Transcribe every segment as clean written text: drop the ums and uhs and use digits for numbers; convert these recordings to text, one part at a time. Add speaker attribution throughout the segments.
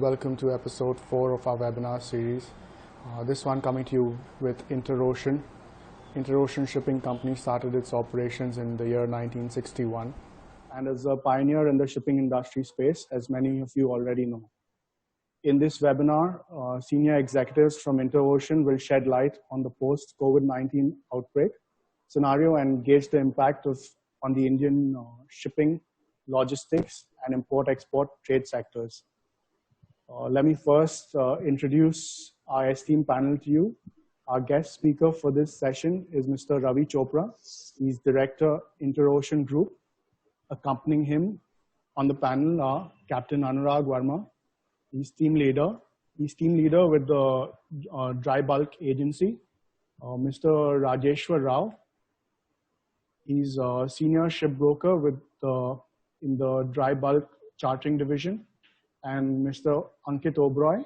Speaker 1: welcome to episode 4 of our webinar series. This one coming to you with Interocean. Interocean Shipping Company started its operations in the year 1961 and is a pioneer in the shipping industry space, as many of you already know. In this webinar, senior executives from Interocean will shed light on the post-COVID-19 outbreak scenario and gauge the impact on the Indian shipping, logistics, and import-export trade sectors. Let me first introduce our esteemed panel to you. Our guest speaker for this session is Mr. Ravi Chopra. He's Director, Interocean Group. Accompanying him on the panel are Captain Anurag Verma. He's team leader. He's team leader with the Dry Bulk Agency. Mr. Rajeshwar Rao. He's a senior shipbroker in the Dry Bulk Chartering Division. And Mr. Ankit Oberoi,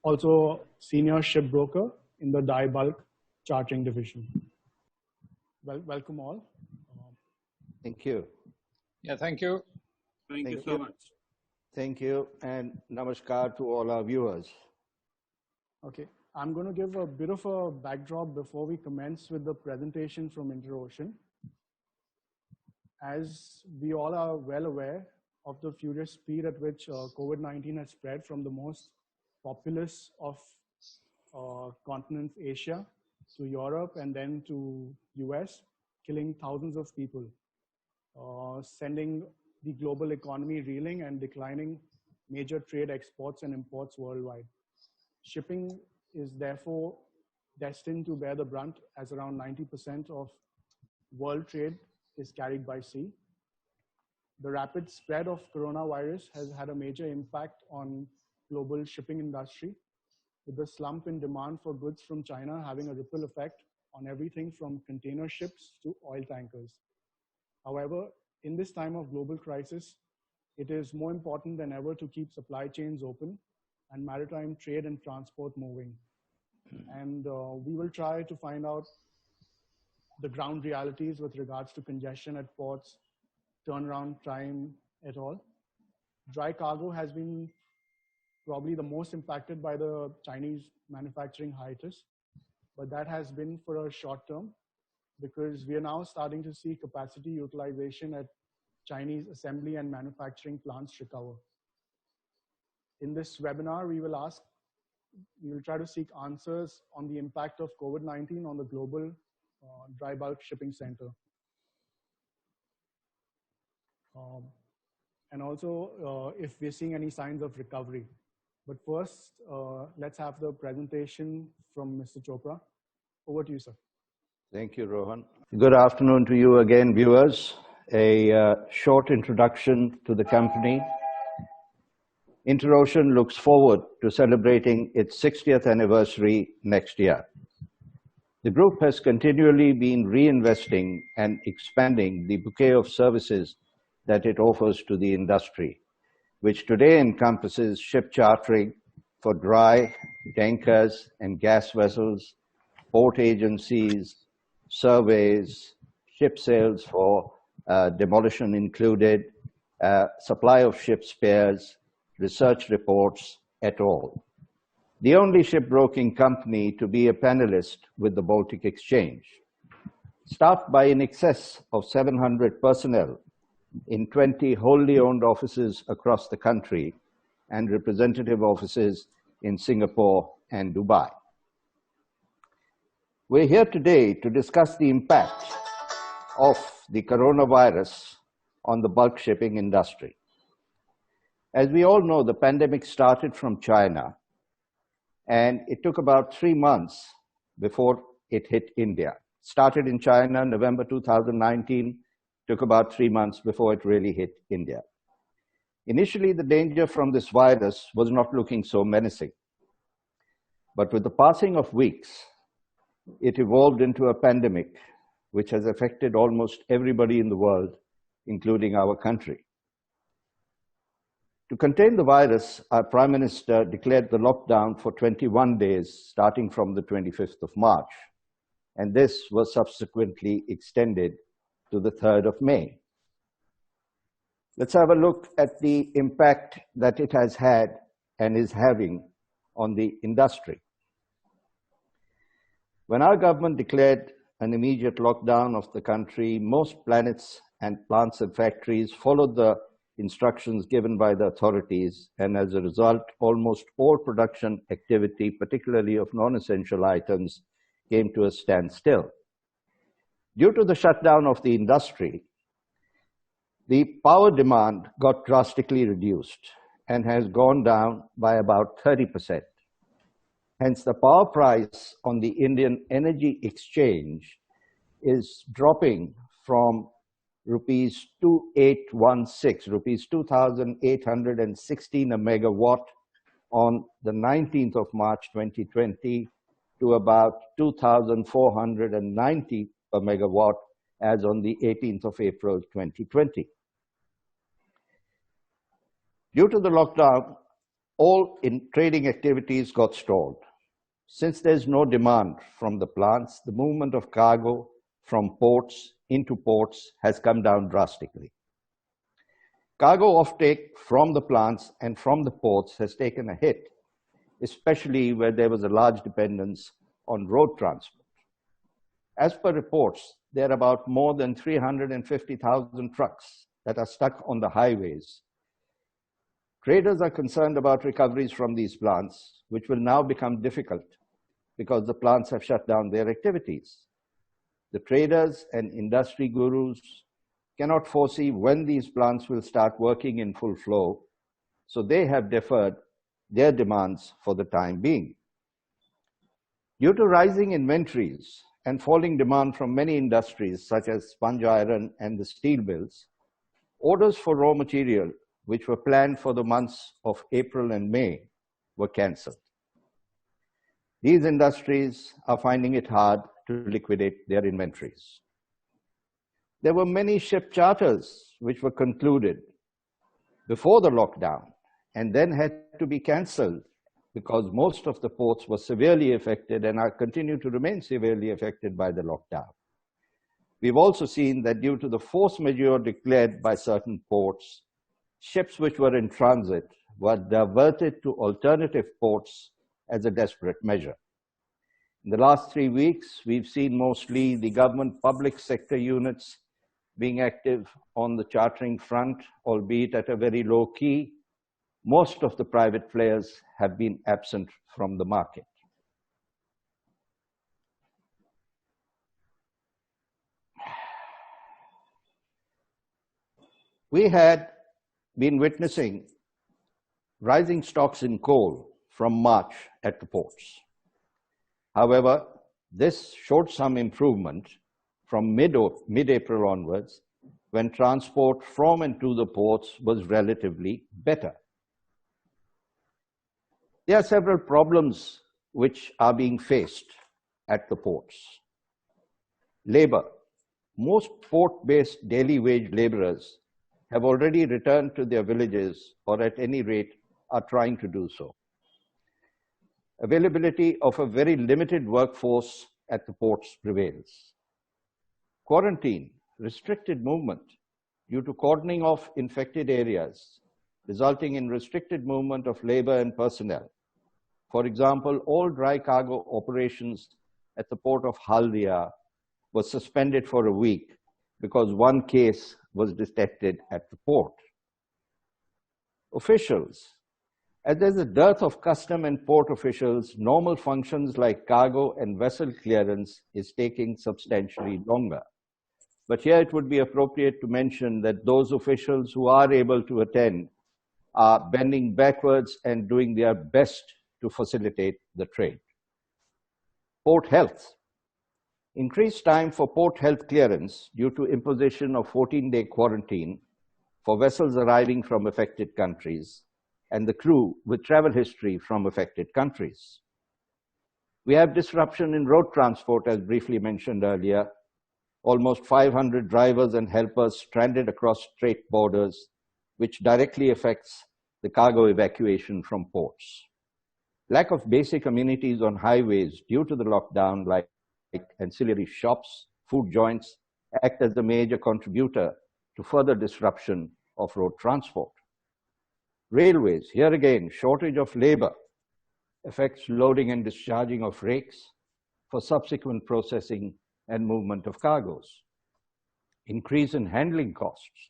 Speaker 1: also senior shipbroker in the Dry Bulk Chartering Division. Welcome all.
Speaker 2: Thank you.
Speaker 3: Yeah, thank you.
Speaker 4: Thank you so much.
Speaker 2: Thank you, and namaskar to all our viewers.
Speaker 1: Okay, I'm going to give a bit of a backdrop before we commence with the presentation from Interocean. As we all are well aware of the furious speed at which COVID-19 has spread from the most populous of continent Asia to Europe and then to US, killing thousands of people, sending the global economy reeling and declining major trade exports and imports worldwide. Shipping is therefore destined to bear the brunt, as around 90% of world trade is carried by sea. The rapid spread of coronavirus has had a major impact on global shipping industry, with the slump in demand for goods from China having a ripple effect on everything from container ships to oil tankers. However, in this time of global crisis, it is more important than ever to keep supply chains open and maritime trade and transport moving. And we will try to find out the ground realities with regards to congestion at ports, turnaround time at all. Dry cargo has been probably the most impacted by the Chinese manufacturing hiatus, but that has been for a short term because we are now starting to see capacity utilization at Chinese assembly and manufacturing plants recover. In this webinar, we will try to seek answers on the impact of COVID-19 on the global dry bulk shipping center. And also if we're seeing any signs of recovery. But first, let's have the presentation from Mr. Chopra. Over to you, sir.
Speaker 2: Thank you, Rohan. Good afternoon to you again, viewers. A short introduction to the company. Interocean looks forward to celebrating its 60th anniversary next year. The group has continually been reinvesting and expanding the bouquet of services that it offers to the industry, which today encompasses ship chartering for dry, tankers and gas vessels, port agencies, surveys, ship sales for demolition included, supply of ship spares, research reports, et al. The only shipbroking company to be a panelist with the Baltic Exchange. Staffed by in excess of 700 personnel in 20 wholly owned offices across the country and representative offices in Singapore and Dubai. We're here today to discuss the impact of the coronavirus on the bulk shipping industry. As we all know, the pandemic started from China, and it took about 3 months before it hit India. Started in China, November 2019, took about 3 months before it really hit India. Initially, the danger from this virus was not looking so menacing. But with the passing of weeks, it evolved into a pandemic which has affected almost everybody in the world, including our country. To contain the virus, our Prime Minister declared the lockdown for 21 days, starting from the 25th of March. And this was subsequently extended to the 3rd of May. Let's have a look at the impact that it has had and is having on the industry. When our government declared an immediate lockdown of the country, most plants and factories followed the instructions given by the authorities, and as a result, almost all production activity, particularly of non-essential items, came to a standstill. Due to the shutdown of the industry, the power demand got drastically reduced and has gone down by about 30%. Hence, the power price on the Indian Energy Exchange is dropping from rupees 2816, rupees 2,816 a megawatt on the 19th of March 2020 to about 2,490 per megawatt as on the 18th of April 2020. Due to the lockdown, all trading activities got stalled. Since there's no demand from the plants, the movement of cargo from ports into ports has come down drastically. Cargo offtake from the plants and from the ports has taken a hit, especially where there was a large dependence on road transport. As per reports, there are about more than 350,000 trucks that are stuck on the highways. Traders are concerned about recoveries from these plants, which will now become difficult because the plants have shut down their activities. The traders and industry gurus cannot foresee when these plants will start working in full flow, so they have deferred their demands for the time being. Due to rising inventories and falling demand from many industries such as sponge iron and the steel mills, orders for raw material which were planned for the months of April and May were cancelled. These industries are finding it hard to liquidate their inventories. There were many ship charters which were concluded before the lockdown and then had to be cancelled because most of the ports were severely affected and are continue to remain severely affected by the lockdown. We've also seen that due to the force majeure declared by certain ports, ships which were in transit were diverted to alternative ports as a desperate measure. In the last 3 weeks, we've seen mostly the government public sector units being active on the chartering front, albeit at a very low key. Most of the private players have been absent from the market. We had been witnessing rising stocks in coal from March at the ports. However, this showed some improvement from mid-April onwards, when transport from and to the ports was relatively better. There are several problems which are being faced at the ports. Labor. Most port-based daily wage laborers have already returned to their villages, or at any rate are trying to do so. Availability of a very limited workforce at the ports prevails. Quarantine, restricted movement due to cordoning off infected areas, resulting in restricted movement of labor and personnel. For example, all dry cargo operations at the port of Haldia were suspended for a week because one case was detected at the port. Officials. As there's a dearth of custom and port officials, normal functions like cargo and vessel clearance is taking substantially longer. But here it would be appropriate to mention that those officials who are able to attend are bending backwards and doing their best to facilitate the trade. Port health. Increased time for port health clearance due to imposition of 14-day quarantine for vessels arriving from affected countries and the crew with travel history from affected countries. We have disruption in road transport, as briefly mentioned earlier. Almost 500 drivers and helpers stranded across strait borders, which directly affects the cargo evacuation from ports. Lack of basic amenities on highways due to the lockdown, like ancillary shops, food joints, act as a major contributor to further disruption of road transport. Railways, here again, shortage of labor affects loading and discharging of rakes for subsequent processing and movement of cargoes. Increase in handling costs.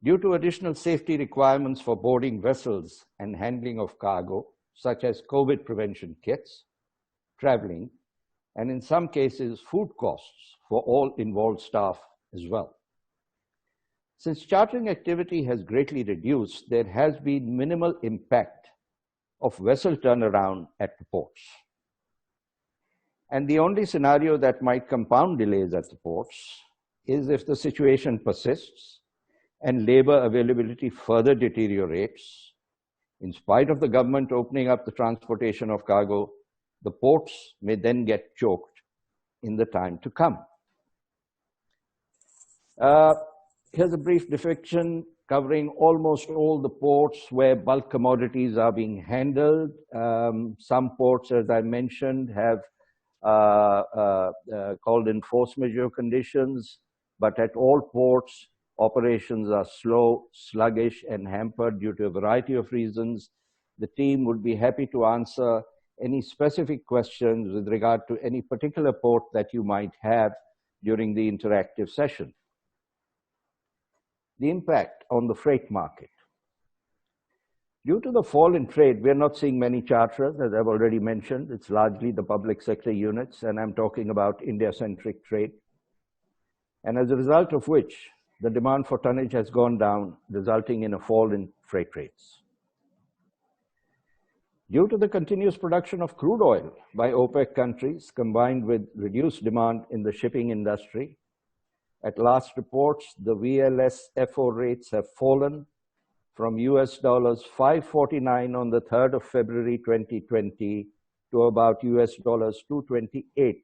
Speaker 2: Due to additional safety requirements for boarding vessels and handling of cargo, such as COVID prevention kits, traveling, and in some cases, food costs for all involved staff as well. Since chartering activity has greatly reduced, there has been minimal impact of vessel turnaround at the ports. And the only scenario that might compound delays at the ports is if the situation persists and labor availability further deteriorates. In spite of the government opening up the transportation of cargo, the ports may then get choked in the time to come. Here's a brief depiction covering almost all the ports where bulk commodities are being handled. Some ports, as I mentioned, have called in force majeure conditions, but at all ports, operations are slow, sluggish, and hampered due to a variety of reasons. The team would be happy to answer any specific questions with regard to any particular port that you might have during the interactive session. The impact on the freight market. Due to the fall in trade, we're not seeing many charterers, as I've already mentioned. It's largely the public sector units, and I'm talking about India-centric trade. And as a result of which, the demand for tonnage has gone down, resulting in a fall in freight rates. Due to the continuous production of crude oil by OPEC countries, combined with reduced demand in the shipping industry, at last reports, the VLSFO rates have fallen from US dollars 549 on the 3rd of February 2020 to about US dollars 228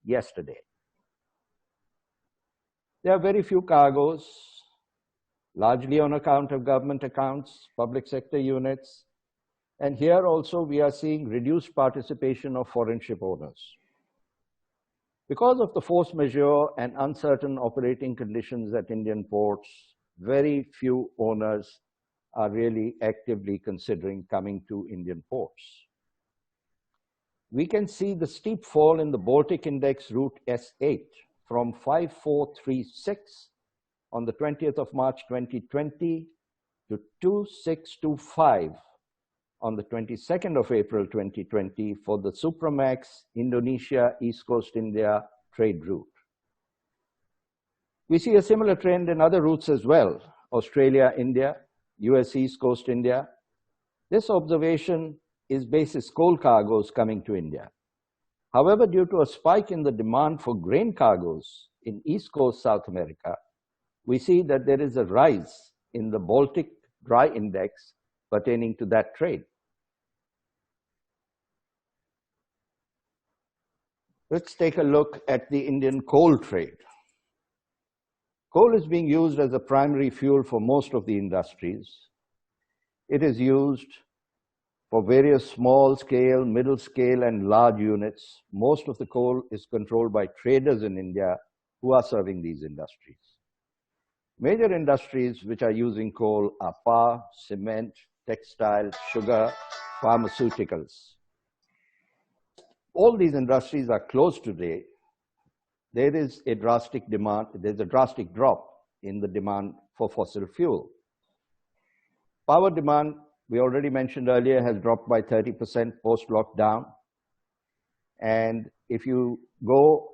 Speaker 2: yesterday. There are very few cargoes, largely on account of government accounts, public sector units, and here also we are seeing reduced participation of foreign ship owners. Because of the force majeure and uncertain operating conditions at Indian ports, very few owners are really actively considering coming to Indian ports. We can see the steep fall in the Baltic Index route S8 from 5436 on the 20th of March 2020 to 2625 on the 22nd of April 2020 for the Supramax Indonesia East Coast India trade route. We see a similar trend in other routes as well, Australia, India, US East Coast India. This observation is basis coal cargoes coming to India. However, due to a spike in the demand for grain cargoes in East Coast South America, we see that there is a rise in the Baltic Dry Index pertaining to that trade. Let's take a look at the Indian coal trade. Coal is being used as a primary fuel for most of the industries. It is used for various small scale, middle scale, and large units. Most of the coal is controlled by traders in India who are serving these industries. Major industries which are using coal are power, cement, textile, sugar, pharmaceuticals. All these industries are closed today. There is a drastic demand, there's a drastic drop in the demand for fossil fuel. Power demand, we already mentioned earlier, has dropped by 30% post-lockdown. And if you go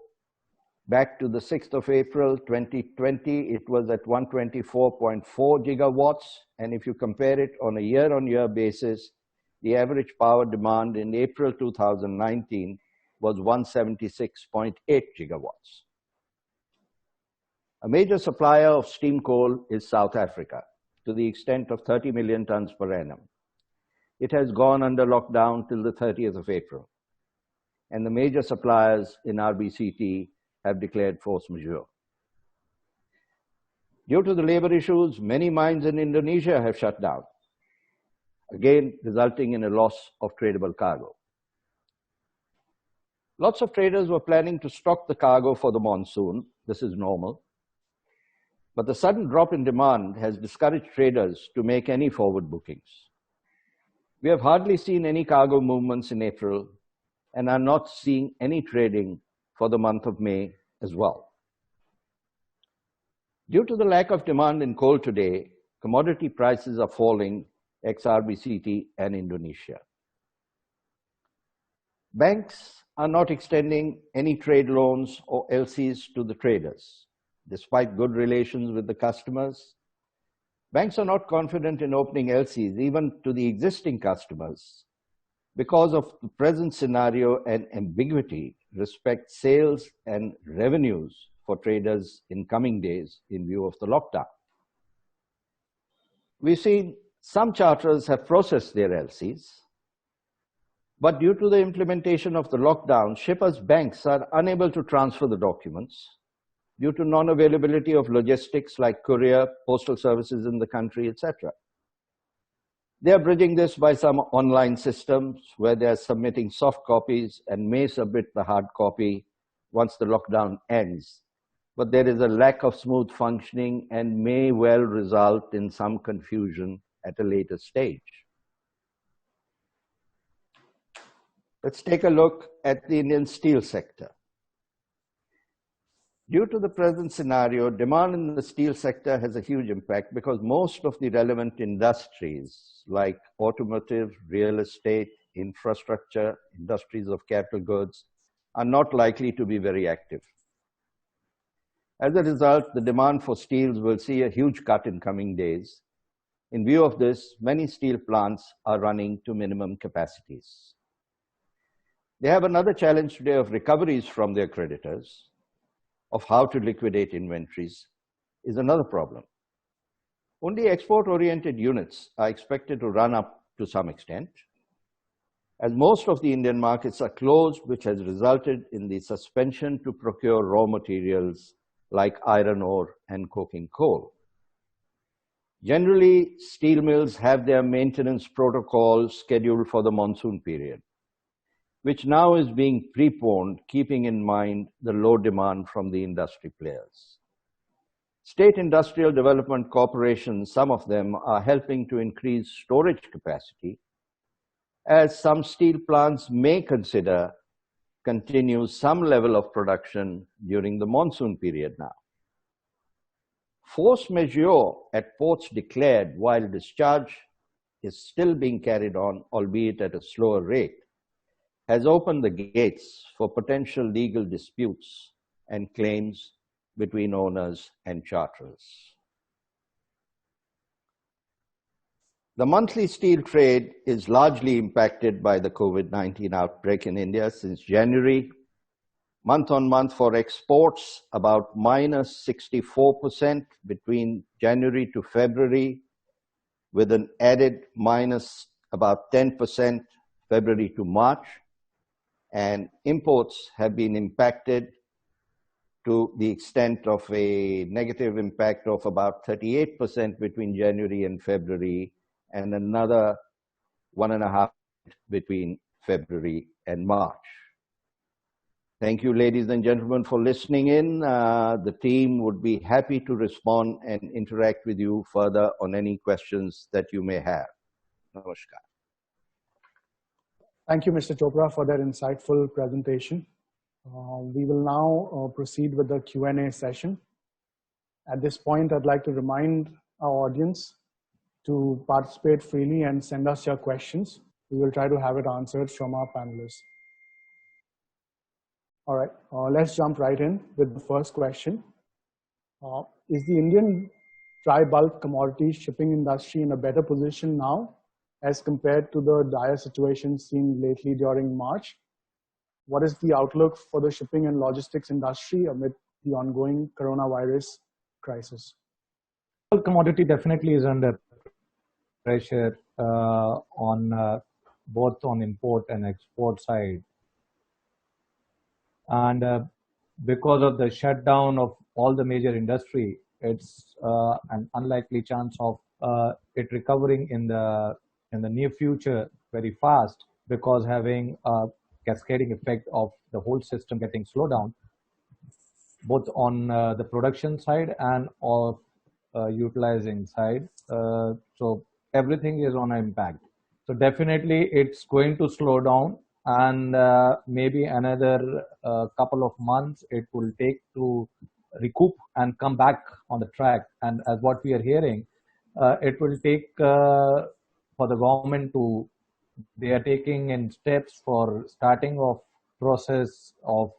Speaker 2: back to the 6th of April 2020, it was at 124.4 gigawatts. And if you compare it on a year-on-year basis, the average power demand in April 2019 was 176.8 gigawatts. A major supplier of steam coal is South Africa, to the extent of 30 million tons per annum. It has gone under lockdown till the 30th of April. And the major suppliers in RBCT have declared force majeure. Due to the labor issues, many mines in Indonesia have shut down, again resulting in a loss of tradable cargo. Lots of traders were planning to stock the cargo for the monsoon. This is normal. But the sudden drop in demand has discouraged traders to make any forward bookings. We have hardly seen any cargo movements in April and are not seeing any trading for the month of May as well. Due to the lack of demand in coal today, commodity prices are falling ex-RBCT and Indonesia. Banks are not extending any trade loans or LCs to the traders. Despite good relations with the customers, banks are not confident in opening LCs even to the existing customers because of the present scenario and ambiguity respect sales and revenues for traders in coming days in view of the lockdown. We've seen some charterers have processed their LCs, but due to the implementation of the lockdown, shippers' banks are unable to transfer the documents due to non-availability of logistics like courier, postal services in the country, etc. They are bridging this by some online systems where they are submitting soft copies and may submit the hard copy once the lockdown ends. But there is a lack of smooth functioning and may well result in some confusion at a later stage. Let's take a look at the Indian steel sector. Due to the present scenario, demand in the steel sector has a huge impact because most of the relevant industries like automotive, real estate, infrastructure, industries of capital goods are not likely to be very active. As a result, the demand for steels will see a huge cut in coming days. In view of this, many steel plants are running to minimum capacities. They have another challenge today of recoveries from their creditors, of how to liquidate inventories is another problem. Only export-oriented units are expected to run up to some extent, as most of the Indian markets are closed, which has resulted in the suspension to procure raw materials like iron ore and coking coal. Generally, steel mills have their maintenance protocols scheduled for the monsoon period, which now is being preponed, keeping in mind the low demand from the industry players. State industrial development corporations, some of them, are helping to increase storage capacity, as some steel plants may consider continue some level of production during the monsoon period now. Force majeure at ports declared while discharge is still being carried on, albeit at a slower rate, has opened the gates for potential legal disputes and claims between owners and charterers. The monthly steel trade is largely impacted by the COVID-19 outbreak in India since January. Month on month for exports, about minus 64% between January to February, with an added minus about 10% February to March. And imports have been impacted to the extent of a negative impact of about 38% between January and February, and another 1.5% between February and March. Thank you, ladies and gentlemen, for listening in. The team would be happy to respond and interact with you further on any questions that you may have. Namaskar.
Speaker 1: Thank you, Mr. Chopra, for that insightful presentation. We will now proceed with the Q&A session. At this point, I'd like to remind our audience to participate freely and send us your questions. We will try to have it answered from our panelists. All right, let's jump right in with the first question. Is the Indian dry bulk commodity shipping industry in a better position now as compared to the dire situation seen lately during March? What is the outlook for the shipping and logistics industry amid the ongoing coronavirus crisis?
Speaker 3: Commodity definitely is under pressure on both on import and export side. And because of the shutdown of all the major industry, it's an unlikely chance of it recovering in the near future very fast, because having a cascading effect of the whole system getting slowed down, both on the production side and of utilizing side. So everything is on impact. So definitely it's going to slow down, and maybe another couple of months it will take to recoup and come back on the track. And as what we are hearing, it will take for the government to, they are taking in steps for starting of process of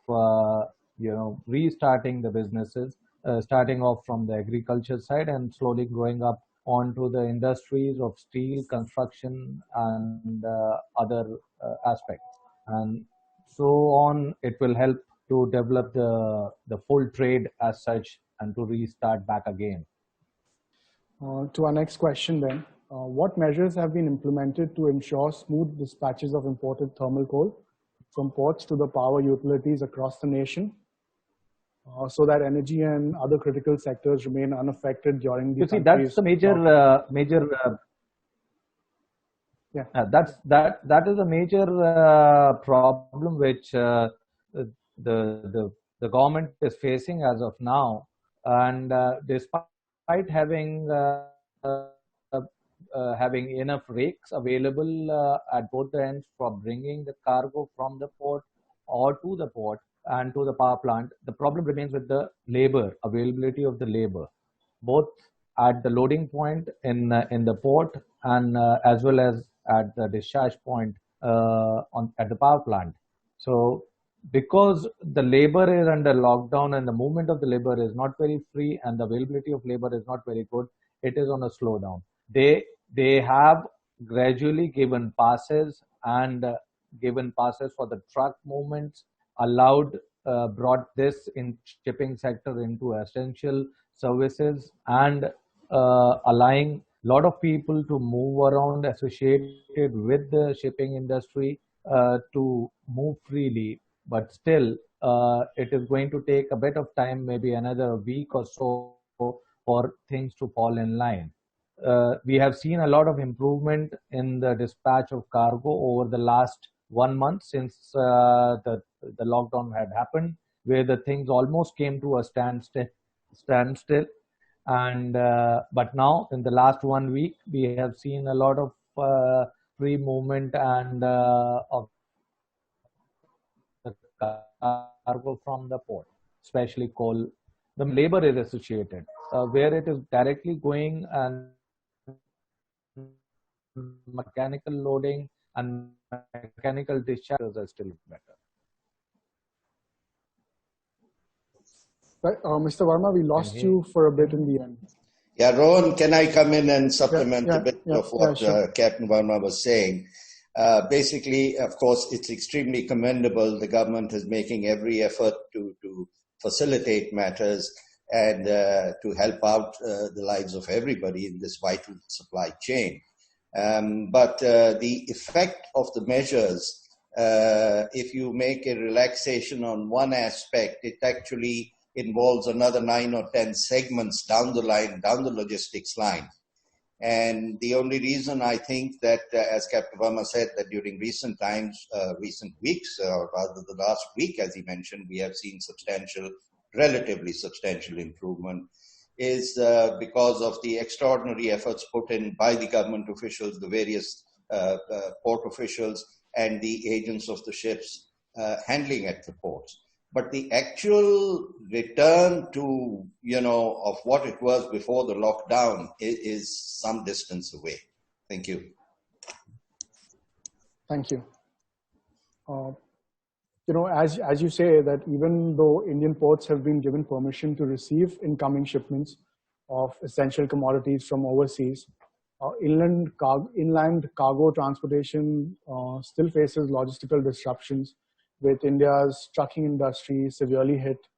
Speaker 3: restarting the businesses, starting off from the agriculture side and slowly growing up onto the industries of steel, construction, and other aspects. And so on, it will help to develop the full trade as such and to restart back again.
Speaker 1: To our next question then, what measures have been implemented to ensure smooth dispatches of imported thermal coal from ports to the power utilities across the nation, so that energy and other critical sectors remain unaffected during the
Speaker 3: You see, that's the major
Speaker 1: yeah.
Speaker 3: That is a major problem which the government is facing as of now. And despite having enough rakes available at both the ends for bringing the cargo from the port or to the port and to the power plant, the problem remains with the labor, availability of the labor, both at the loading point in the port and as well as at the discharge point at the power plant. So because the labor is under lockdown and the movement of the labor is not very free and the availability of labor is not very good, it is on a slowdown. They have gradually given passes and given passes for the truck movements, allowed brought this in shipping sector into essential services, and allowing a lot of people to move around associated with the shipping industry to move freely. But still, it is going to take a bit of time, maybe another week or so, for things to fall in line. We have seen a lot of improvement in the dispatch of cargo over the last 1 month since the lockdown had happened, where the things almost came to a standstill. And but now in the last 1 week, we have seen a lot of free movement and of the cargo from the port, especially coal. The labor is associated, where it is directly going, and mechanical loading and mechanical discharges are still better.
Speaker 1: Right, Mr. Verma, we lost you for a bit in the end.
Speaker 4: Yeah, Rohan, can I come in and supplement a bit of what
Speaker 1: sure.
Speaker 4: Captain Verma was saying? Basically, of course, it's extremely commendable. The government is making every effort to facilitate matters and to help out the lives of everybody in this vital supply chain. But the effect of the measures, if you make a relaxation on one aspect, it actually involves another 9 or 10 segments down the line, down the logistics line. And the only reason I think that, as Captain Verma said, that during recent times, recent weeks, or rather the last week, as he mentioned, we have seen relatively substantial improvement, is because of the extraordinary efforts put in by the government officials, the various port officials, and the agents of the ships handling at the ports. But the actual return to, of what it was before the lockdown is some distance away. Thank you.
Speaker 1: Thank you. As you say, that even though Indian ports have been given permission to receive incoming shipments of essential commodities from overseas, inland cargo transportation still faces logistical disruptions, with India's trucking industry severely hit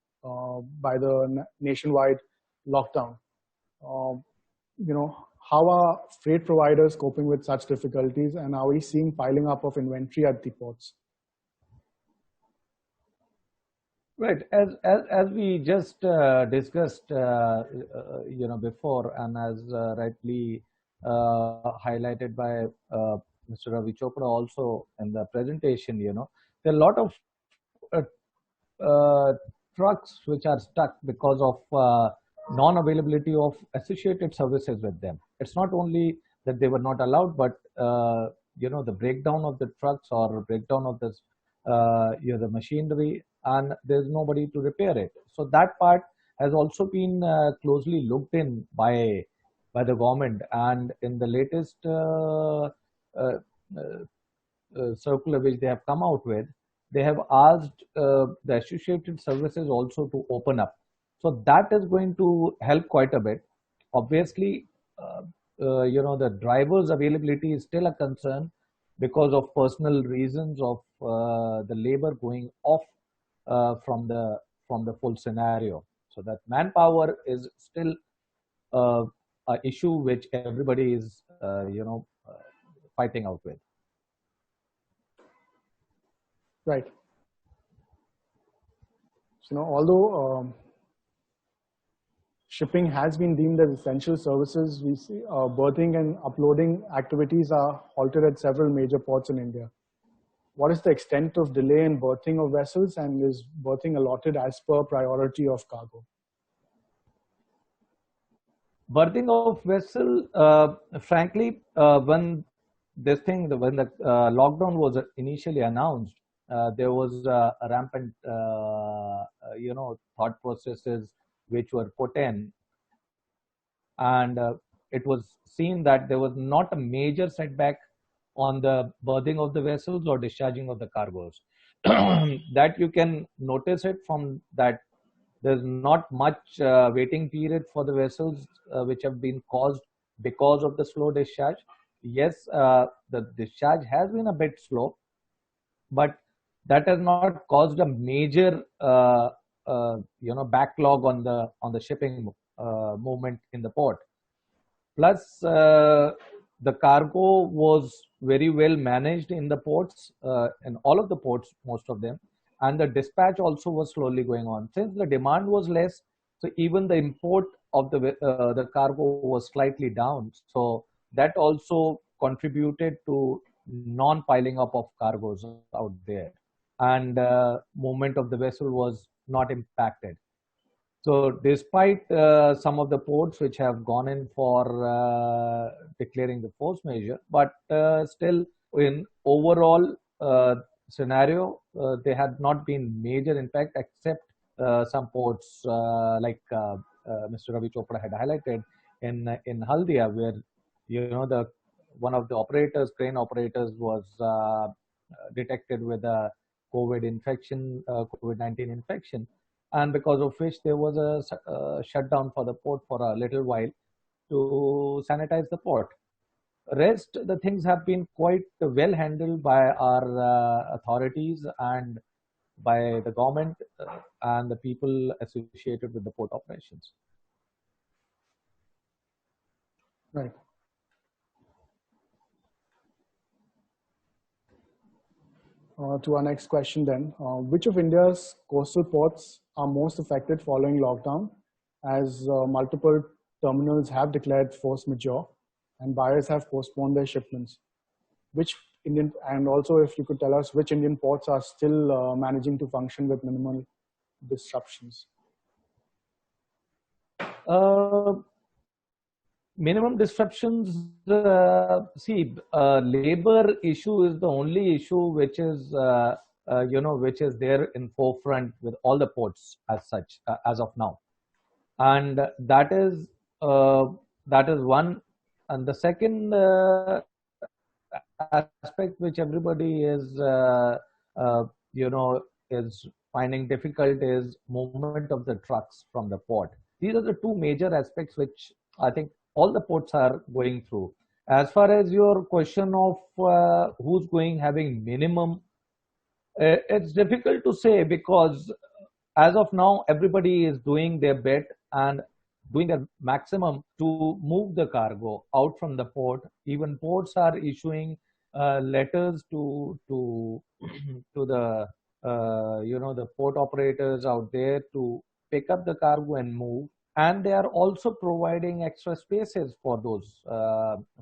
Speaker 1: by the nationwide lockdown. How are freight providers coping with such difficulties, and are we seeing piling up of inventory at the ports?
Speaker 3: Right, as we just discussed, before, and as rightly highlighted by Mr. Ravi Chopra also in the presentation, there are a lot of trucks which are stuck because of non-availability of associated services with them. It's not only that they were not allowed, but the breakdown of the trucks or breakdown of this the machinery, and there's nobody to repair it. So that part has also been closely looked in by the government, and in the latest uh, circular which they have come out with, they have asked the associated services also to open up. So that is going to help quite a bit. Obviously, the drivers availability is still a concern because of personal reasons of the labor going off from the full scenario. So that manpower is still a issue which everybody is fighting out with.
Speaker 1: Right. So, although shipping has been deemed as essential services, we see berthing and uploading activities are halted at several major ports in India. What is the extent of delay in berthing of vessels, and is berthing allotted as per priority of cargo?
Speaker 3: Berthing of vessel, frankly, when the lockdown was initially announced, there was a rampant, thought processes which were put in, and it was seen that there was not a major setback on the berthing of the vessels or discharging of the cargoes. That you can notice it from that there's not much waiting period for the vessels which have been caused because of the slow discharge. Yes, the discharge has been a bit slow, but that has not caused a major backlog on the shipping movement in the port. Plus, the cargo was very well managed in the ports, in all of the ports, most of them, and the dispatch also was slowly going on. Since the demand was less, so even the import of the cargo was slightly down. So that also contributed to non-piling up of cargoes out there, and movement of the vessel was not impacted. So despite some of the ports which have gone in for declaring the force measure, but still in overall scenario, there had not been major impact except some ports like Mr. Ravi Chopra had highlighted in Haldia, where the one of the operators, crane operators, was detected with a COVID infection, COVID-19 infection, and because of which there was a shutdown for the port for a little while to sanitize the port. Rest, the things have been quite well handled by our authorities and by the government and the people associated with the port operations.
Speaker 1: Right. To our next question then, which of India's coastal ports are most affected following lockdown, as multiple terminals have declared force majeure and buyers have postponed their shipments? Which Indian, and also if you could tell us which Indian ports are still managing to function with minimal disruptions?
Speaker 3: Minimum disruptions, labor issue is the only issue which is which is there in forefront with all the ports as such as of now, and that is one. And the second aspect which everybody is is finding difficult is movement of the trucks from the port. These are the two major aspects which I think all the ports are going through. As far as your question of who's going having minimum, it's difficult to say, because as of now everybody is doing their bit and doing their maximum to move the cargo out from the port. Even ports are issuing letters to to the the port operators out there to pick up the cargo and move, and they are also providing extra spaces for those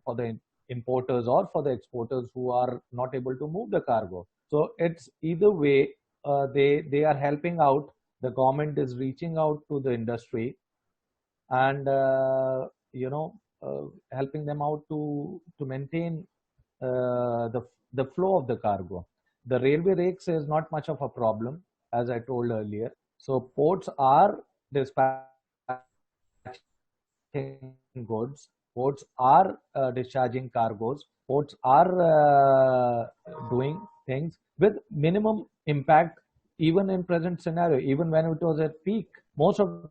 Speaker 3: for the importers or for the exporters who are not able to move the cargo. So it's either way, they are helping out. The government is reaching out to the industry and helping them out to maintain the flow of the cargo. The railway rakes is not much of a problem, as I told earlier. So ports are dispatching goods, ports are discharging cargoes, ports are doing things with minimum impact, even in present scenario, even when it was at peak. Most of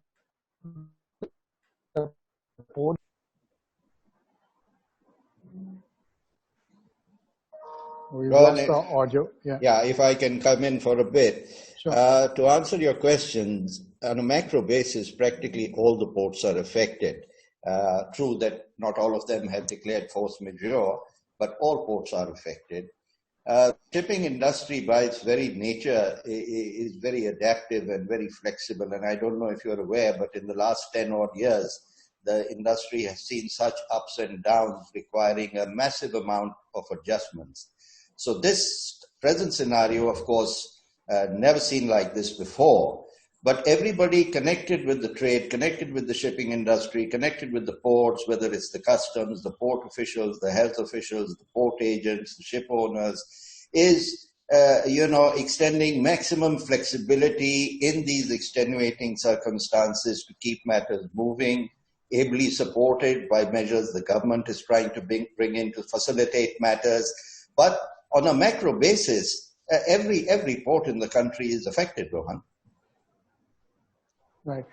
Speaker 3: the ports.
Speaker 1: We've
Speaker 4: Go on.
Speaker 1: lost our audio. Yeah.
Speaker 4: Yeah, if I can come in for a bit.
Speaker 1: Sure.
Speaker 4: To answer your questions, on a macro basis, practically all the ports are affected. True that not all of them have declared force majeure, but all ports are affected. Shipping industry by its very nature is very adaptive and very flexible. And I don't know if you're aware, but in the last 10 odd years, the industry has seen such ups and downs requiring a massive amount of adjustments. So this present scenario, of course, never seen like this before. But everybody connected with the trade, connected with the shipping industry, connected with the ports, whether it's the customs, the port officials, the health officials, the port agents, the ship owners, is extending maximum flexibility in these extenuating circumstances to keep matters moving, ably supported by measures the government is trying to bring in to facilitate matters. But on a macro basis, every port in the country is affected, Rohan.
Speaker 1: Right.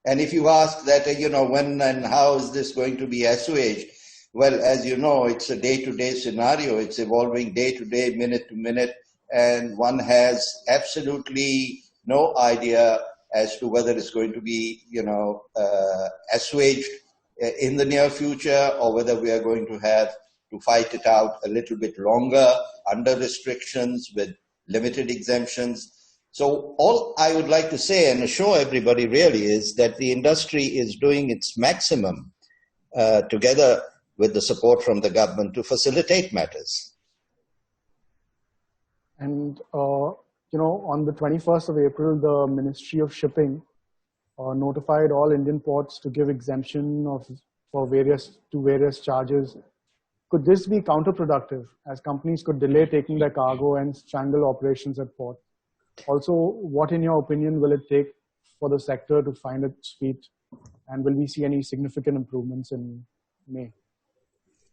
Speaker 4: And if you ask that, when and how is this going to be assuaged? Well, as you know, it's a day-to-day scenario. It's evolving day-to-day, minute-to-minute, and one has absolutely no idea as to whether it's going to be, assuaged in the near future, or whether we are going to have to fight it out a little bit longer under restrictions with limited exemptions. So all I would like to say and assure everybody really is that the industry is doing its maximum together with the support from the government to facilitate matters.
Speaker 1: And, on the 21st of April, the Ministry of Shipping notified all Indian ports to give exemption for various charges. Could this be counterproductive, as companies could delay taking their cargo and strangle operations at port? Also, what, in your opinion, will it take for the sector to find its feet, and will we see any significant improvements in May?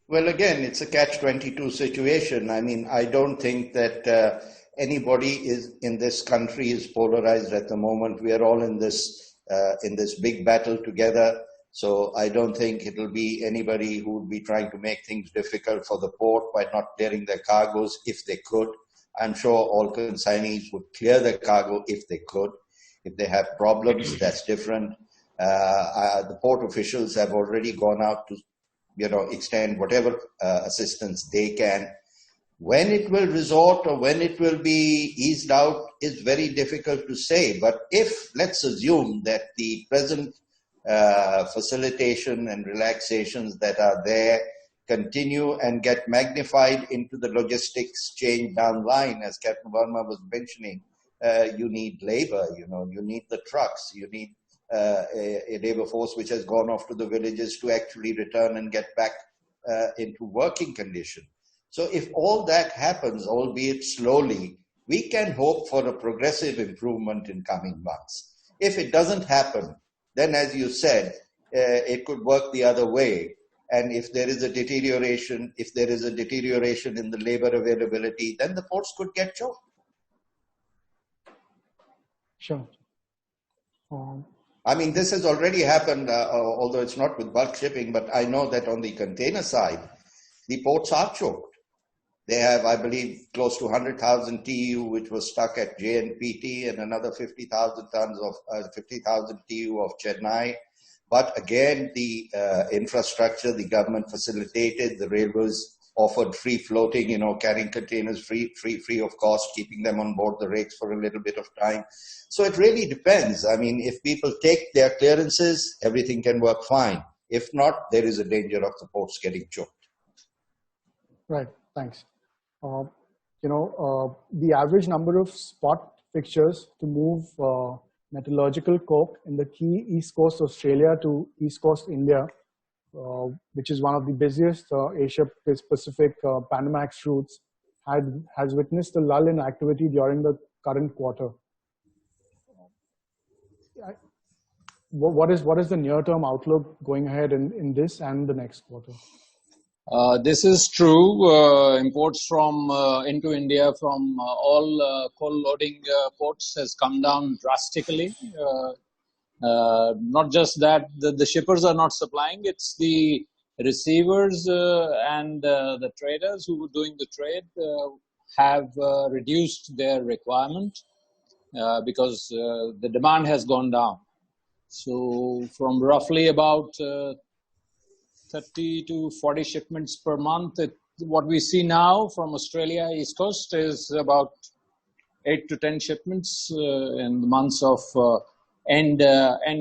Speaker 4: Well, again, it's a catch-22 situation. I mean, I don't think that anybody in this country is polarized at the moment. We are all in this big battle together. So I don't think it'll be anybody who would be trying to make things difficult for the port by not clearing their cargoes if they could. I'm sure all consignees would clear their cargo if they could. If they have problems, that's different. The port officials have already gone out to, extend whatever assistance they can. When it will resort or when it will be eased out is very difficult to say. But let's assume that the present facilitation and relaxations that are there continue and get magnified into the logistics chain down line, as Captain Verma was mentioning, you need labor, you need the trucks, you need a labor force which has gone off to the villages to actually return and get back into working condition. So if all that happens, albeit slowly, we can hope for a progressive improvement in coming months. If it doesn't happen, then as you said, it could work the other way. And if there is a deterioration in the labor availability, then the ports could get choked.
Speaker 1: Sure.
Speaker 4: I mean, this has already happened, although it's not with bulk shipping, but I know that on the container side, the ports are choked. They have, I believe, close to 100,000 TEU, which was stuck at JNPT, and another 50,000 TEU of Chennai. But again, the infrastructure, the government facilitated, the railways offered free floating, carrying containers free of cost, keeping them on board the rakes for a little bit of time. So it really depends. I mean, if people take their clearances, everything can work fine. If not, there is a danger of the ports getting choked.
Speaker 1: Right, thanks. The average number of spot fixtures to move metallurgical coke in the key East Coast Australia to East Coast India, which is one of the busiest Asia Pacific Panamax routes, has witnessed a lull in activity during the current quarter. What is the near-term outlook going ahead in this and the next quarter?
Speaker 5: This is true. Imports from into India from all coal loading ports has come down drastically. Not just that, the shippers are not supplying, it's the receivers and the traders who were doing the trade have reduced their requirement because the demand has gone down. So from roughly about 30 to 40 shipments per month, what we see now from Australia East Coast is about 8 to 10 shipments in the months of end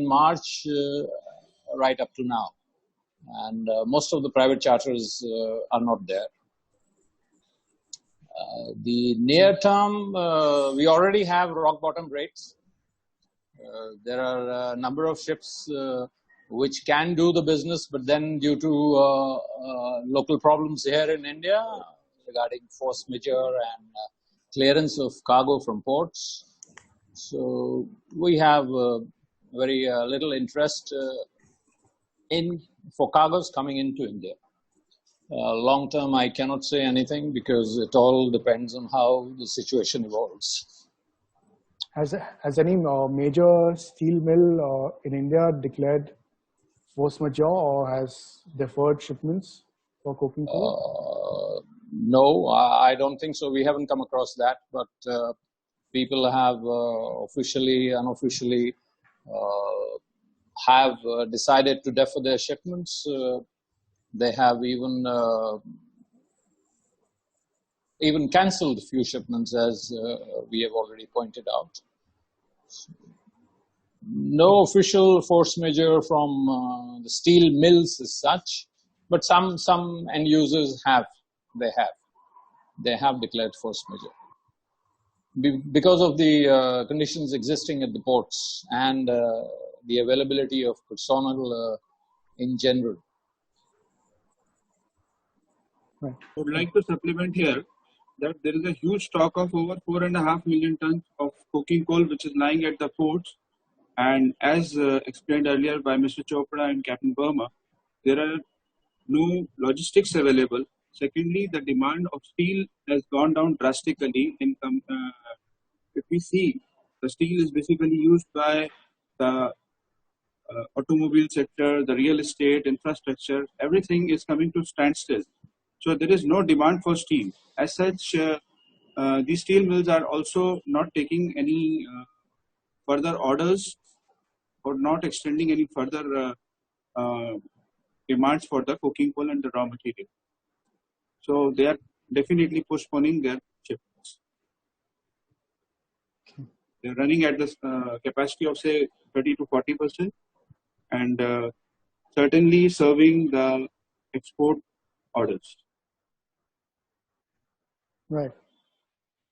Speaker 5: March right up to now. And most of the private charters are not there. The near term, we already have rock bottom rates. There are a number of ships which can do the business, but then due to local problems here in India regarding force majeure and clearance of cargo from ports, so we have very little interest for cargoes coming into India. Long term, I cannot say anything because it all depends on how the situation evolves.
Speaker 1: Has any major steel mill in India declared force majeure or has deferred shipments for coking coal?
Speaker 5: No, I don't think so. We haven't come across that, but people have officially, unofficially have decided to defer their shipments. They have even cancelled a few shipments, as we have already pointed out. No official force majeure from the steel mills as such, but some end users have declared force majeure because of the conditions existing at the ports and the availability of personnel in general.
Speaker 6: I would like to supplement here that there is a huge stock of over 4.5 million tons of coking coal which is lying at the ports, and as explained earlier by Mr. Chopra and Captain Burma, there are no logistics available. Secondly, the demand of steel has gone down drastically. If we see, the steel is basically used by the automobile sector, the real estate, infrastructure, everything is coming to standstill. So there is no demand for steel. As such, these steel mills are also not taking any further orders or not extending any further demands for the coking coal and the raw material. So they are definitely postponing their shipments. They are running at this capacity of say 30 to 40%, and certainly serving the export orders.
Speaker 1: Right.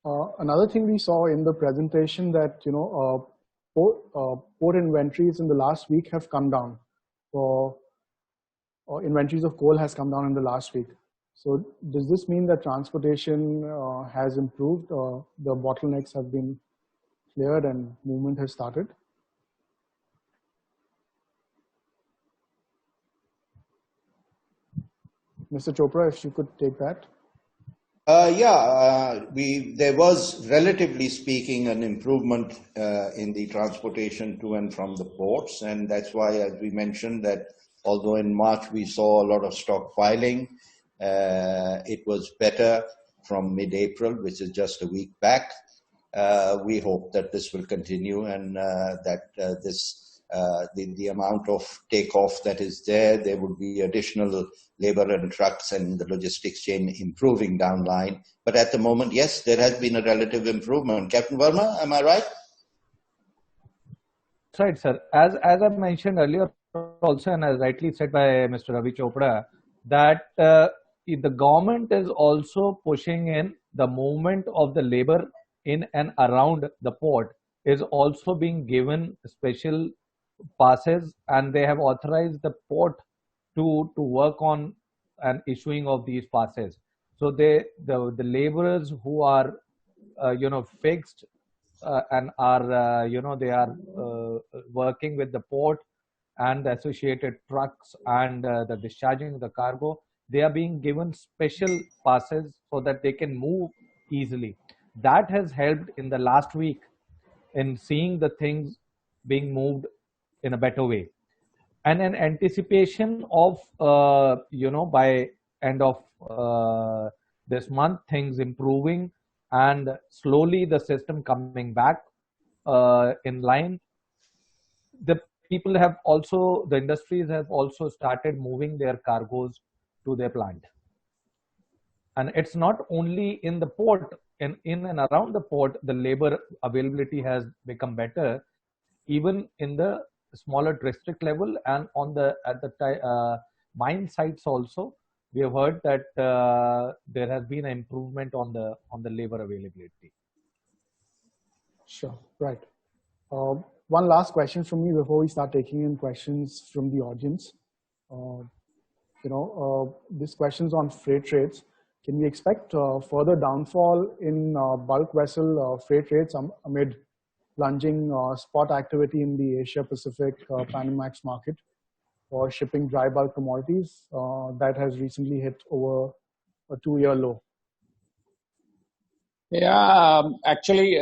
Speaker 1: Another thing we saw in the presentation that port inventories in the last week have come down. Inventories of coal has come down in the last week. So does this mean that transportation has improved? The bottlenecks have been cleared and movement has started? Mr. Chopra, if you could take that.
Speaker 4: There was, relatively speaking, an improvement in the transportation to and from the ports, and that's why, as we mentioned, that although in March we saw a lot of stockpiling, it was better from mid-April, which is just a week back. We hope that this will continue and that the amount of takeoff that is there would be additional labor and trucks and the logistics chain improving down line. But at the moment, yes, there has been a relative improvement. Captain Verma, am I right?
Speaker 3: That's right, sir. As I mentioned earlier also, and as rightly said by Mr. Ravi Chopra, that the government is also pushing in the movement of the labor in and around the port, is also being given special passes, and they have authorized the port to work on an issuing of these passes. So the laborers who are fixed and are they are working with the port and the associated trucks and the discharging of the cargo, they are being given special passes so that they can move easily. That has helped in the last week in seeing the things being moved in a better way. And an anticipation of by end of this month things improving and slowly the system coming back in line. The people have also, the industries have also started moving their cargoes to their plant. And it's not only in the port, in and around the port, the labor availability has become better, even in the smaller district level and on the mine sites also. We have heard that there has been an improvement on the labor availability.
Speaker 1: Sure, right. One last question from me before we start taking in questions from the audience. This question's on freight rates. Can we expect further downfall in bulk vessel freight rates amid plunging spot activity in the Asia Pacific Panamax market for shipping dry bulk commodities that has recently hit over a 2-year low?
Speaker 5: Yeah, actually,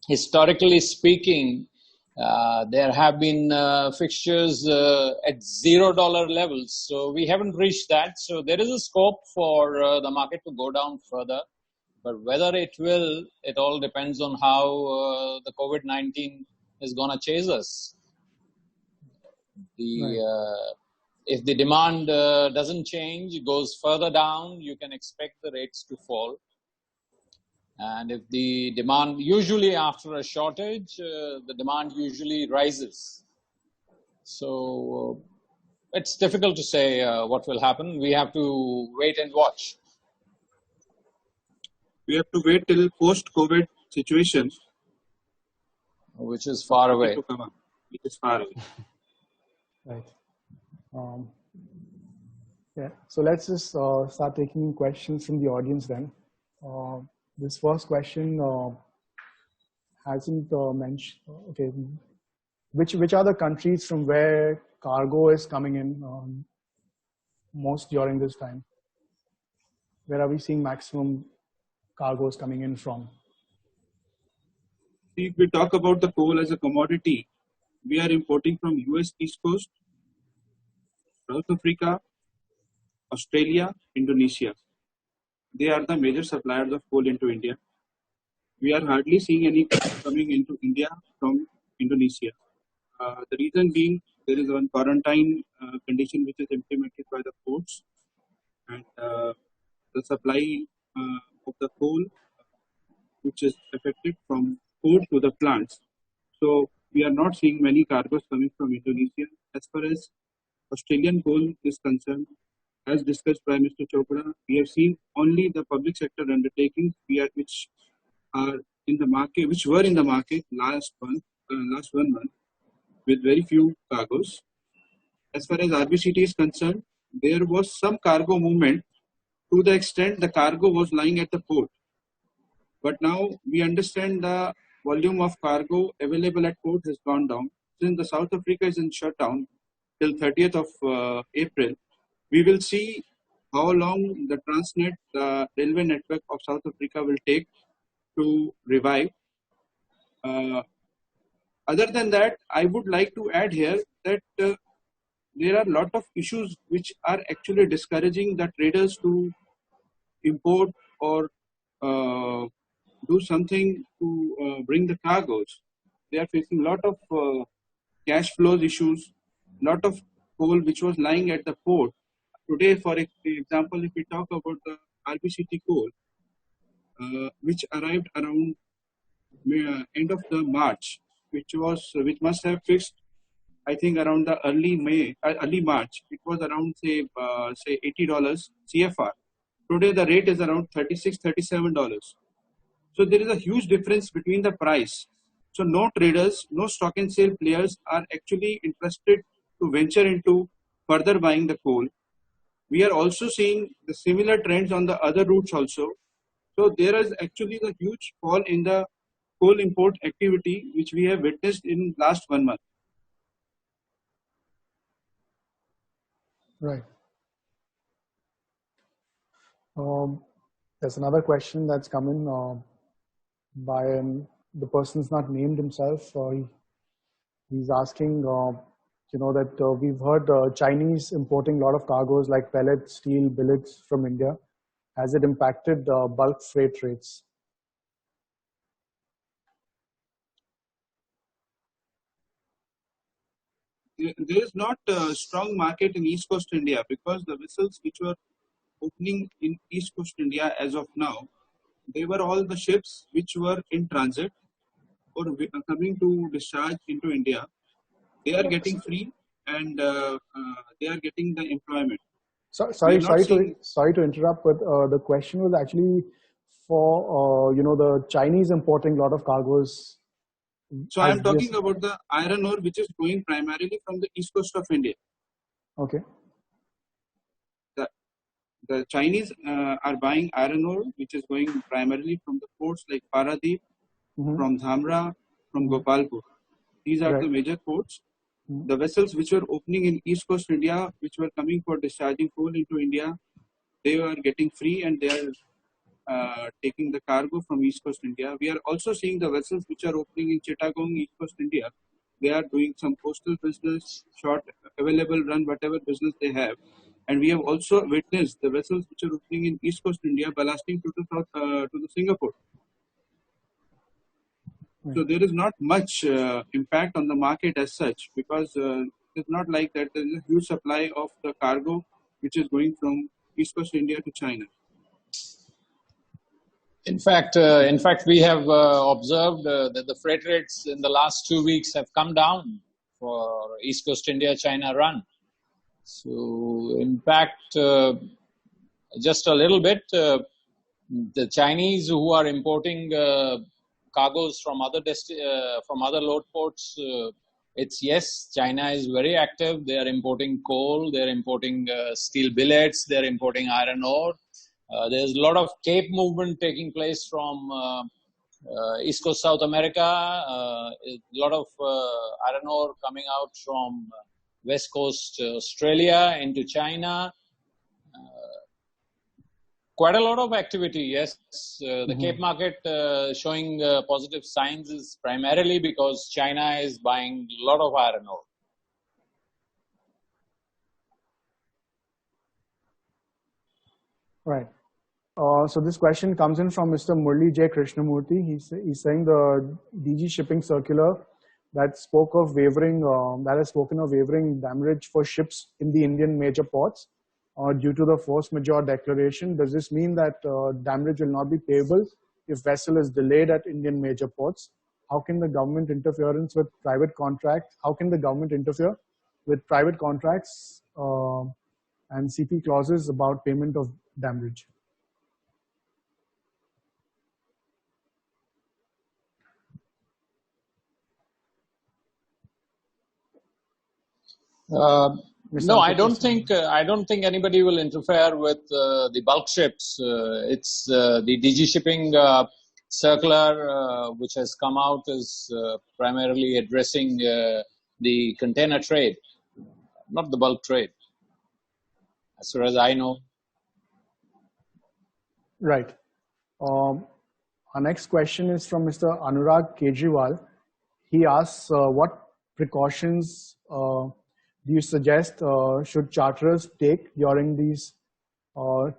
Speaker 5: historically speaking, there have been fixtures at $0 levels. So we haven't reached that. So there is a scope for the market to go down further. But whether it will, it all depends on how the COVID-19 is going to chase us. If the demand doesn't change, it goes further down, you can expect the rates to fall. And if the demand, usually after a shortage, the demand usually rises. So it's difficult to say what will happen. We have to wait and watch.
Speaker 6: We have to wait till post-COVID situation,
Speaker 5: which is far away.
Speaker 6: Which is far away.
Speaker 1: Right. Yeah. So let's just start taking questions from the audience then. This first question hasn't mentioned. Okay, which are the countries from where cargo is coming in most during this time? Where are we seeing maximum cargoes coming in from?
Speaker 6: If we talk about the coal as a commodity, we are importing from US East Coast, South Africa, Australia, Indonesia. They are the major suppliers of coal into India. We are hardly seeing any coming into India from Indonesia. The reason being, there is one quarantine condition which is implemented by the ports, and the supply of the coal which is affected from port to the plants. So we are not seeing many cargoes coming from Indonesia. As far as Australian coal is concerned, as discussed by Mr. Chopra, we have seen only the public sector undertakings which are in the market, which were in the market last 1 month, with very few cargoes. As far as RBCT is concerned, there was some cargo movement to the extent the cargo was lying at the port. But now we understand the volume of cargo available at port has gone down. Since the South Africa is in shutdown till 30th of April, we will see how long the Transnet, the railway network of South Africa, will take to revive. Other than that, I would like to add here that there are a lot of issues which are actually discouraging the traders to import or do something to bring the cargoes. They are facing a lot of cash flows issues, lot of coal which was lying at the port. Today, for example, if we talk about the RBCT coal, which arrived around end of the March, which must have fixed, I think, around the early March. It was around say $80 CFR. Today the rate is around $36, $37. So there is a huge difference between the price. So no traders, no stock and sale players are actually interested to venture into further buying the coal. We are also seeing the similar trends on the other routes also. So there is actually a huge fall in the coal import activity, which we have witnessed in last 1 month.
Speaker 1: Right. There's another question that's come in by the person's not named himself. He's asking, that we've heard Chinese importing a lot of cargoes like pellets, steel, billets from India. Has it impacted bulk freight rates?
Speaker 6: There is not a strong market in East Coast India because the vessels which were opening in East Coast India as of now, they were all the ships which were in transit or coming to discharge into India. They are getting free and they are getting the employment.
Speaker 1: Sorry to interrupt, but the question was actually for the Chinese importing a lot of cargoes.
Speaker 6: So I am talking about the iron ore which is going primarily from the east coast of India.
Speaker 1: Okay.
Speaker 6: The Chinese are buying iron ore which is going primarily from the ports like Paradip, from Dhamra, from Gopalpur. These are the major ports. The vessels which were opening in East Coast India, which were coming for discharging coal into India, they were getting free and they are taking the cargo from East Coast India. We are also seeing the vessels which are opening in Chittagong, East Coast India. They are doing some coastal business, short available run, whatever business they have. And we have also witnessed the vessels which are opening in East Coast India ballasting to the Singapore. So there is not much impact on the market as such because it's not like that there is a huge supply of the cargo which is going from East Coast India to China.
Speaker 5: In fact, we have observed that the freight rates in the last 2 weeks have come down for East Coast India China run. So, in fact, just a little bit, the Chinese who are importing cargoes from other load ports, China is very active. They are importing coal, they are importing steel billets, they are importing iron ore. There's a lot of Cape movement taking place from East Coast South America, a lot of iron ore coming out from West Coast Australia into China. Quite a lot of activity, yes. The Cape market showing positive signs is primarily because China is buying a lot of iron ore.
Speaker 1: Right. So this question comes in from Mr. Murli J. Krishnamurthy. He's saying the DG shipping circular that has spoken of wavering damage for ships in the Indian major ports due to the force majeure declaration. Does this mean that damage will not be payable if vessel is delayed at Indian major ports? How can the government interfere with private contracts and CP clauses about payment of damage?
Speaker 5: No, I don't think anybody will interfere with the bulk ships. It's the DG shipping circular which has come out is primarily addressing the container trade, not the bulk trade, as far as I know.
Speaker 1: Right. Our next question is from Mr. Anurag Kejriwal. He asks, what precautions do you suggest should charterers take during these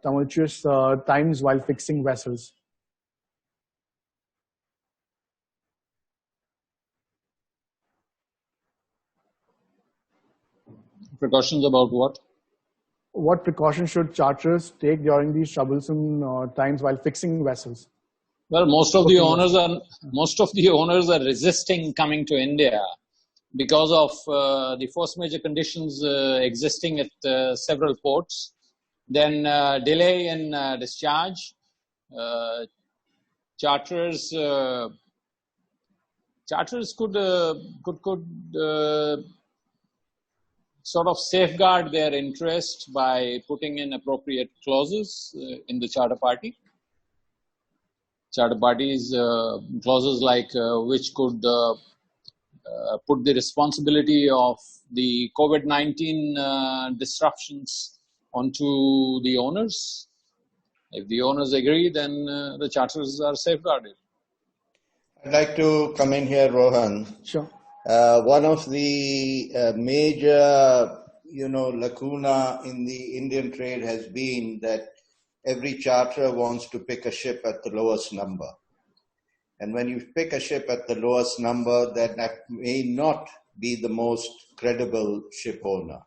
Speaker 1: tumultuous times while fixing vessels?
Speaker 5: Precautions about what?
Speaker 1: What precautions should charterers take during these troublesome times while fixing vessels?
Speaker 5: Well, most of the owners are resisting coming to India because of the force majeure conditions existing at several ports, then delay in discharge, charters could sort of safeguard their interest by putting in appropriate clauses in the charter party. Charter parties clauses like which could put the responsibility of the COVID-19 disruptions onto the owners. If the owners agree, then the charters are safeguarded.
Speaker 4: I'd like to come in here, Rohan.
Speaker 1: Sure.
Speaker 4: One of the major, lacuna in the Indian trade has been that every charterer wants to pick a ship at the lowest number. And when you pick a ship at the lowest number, that may not be the most credible ship owner.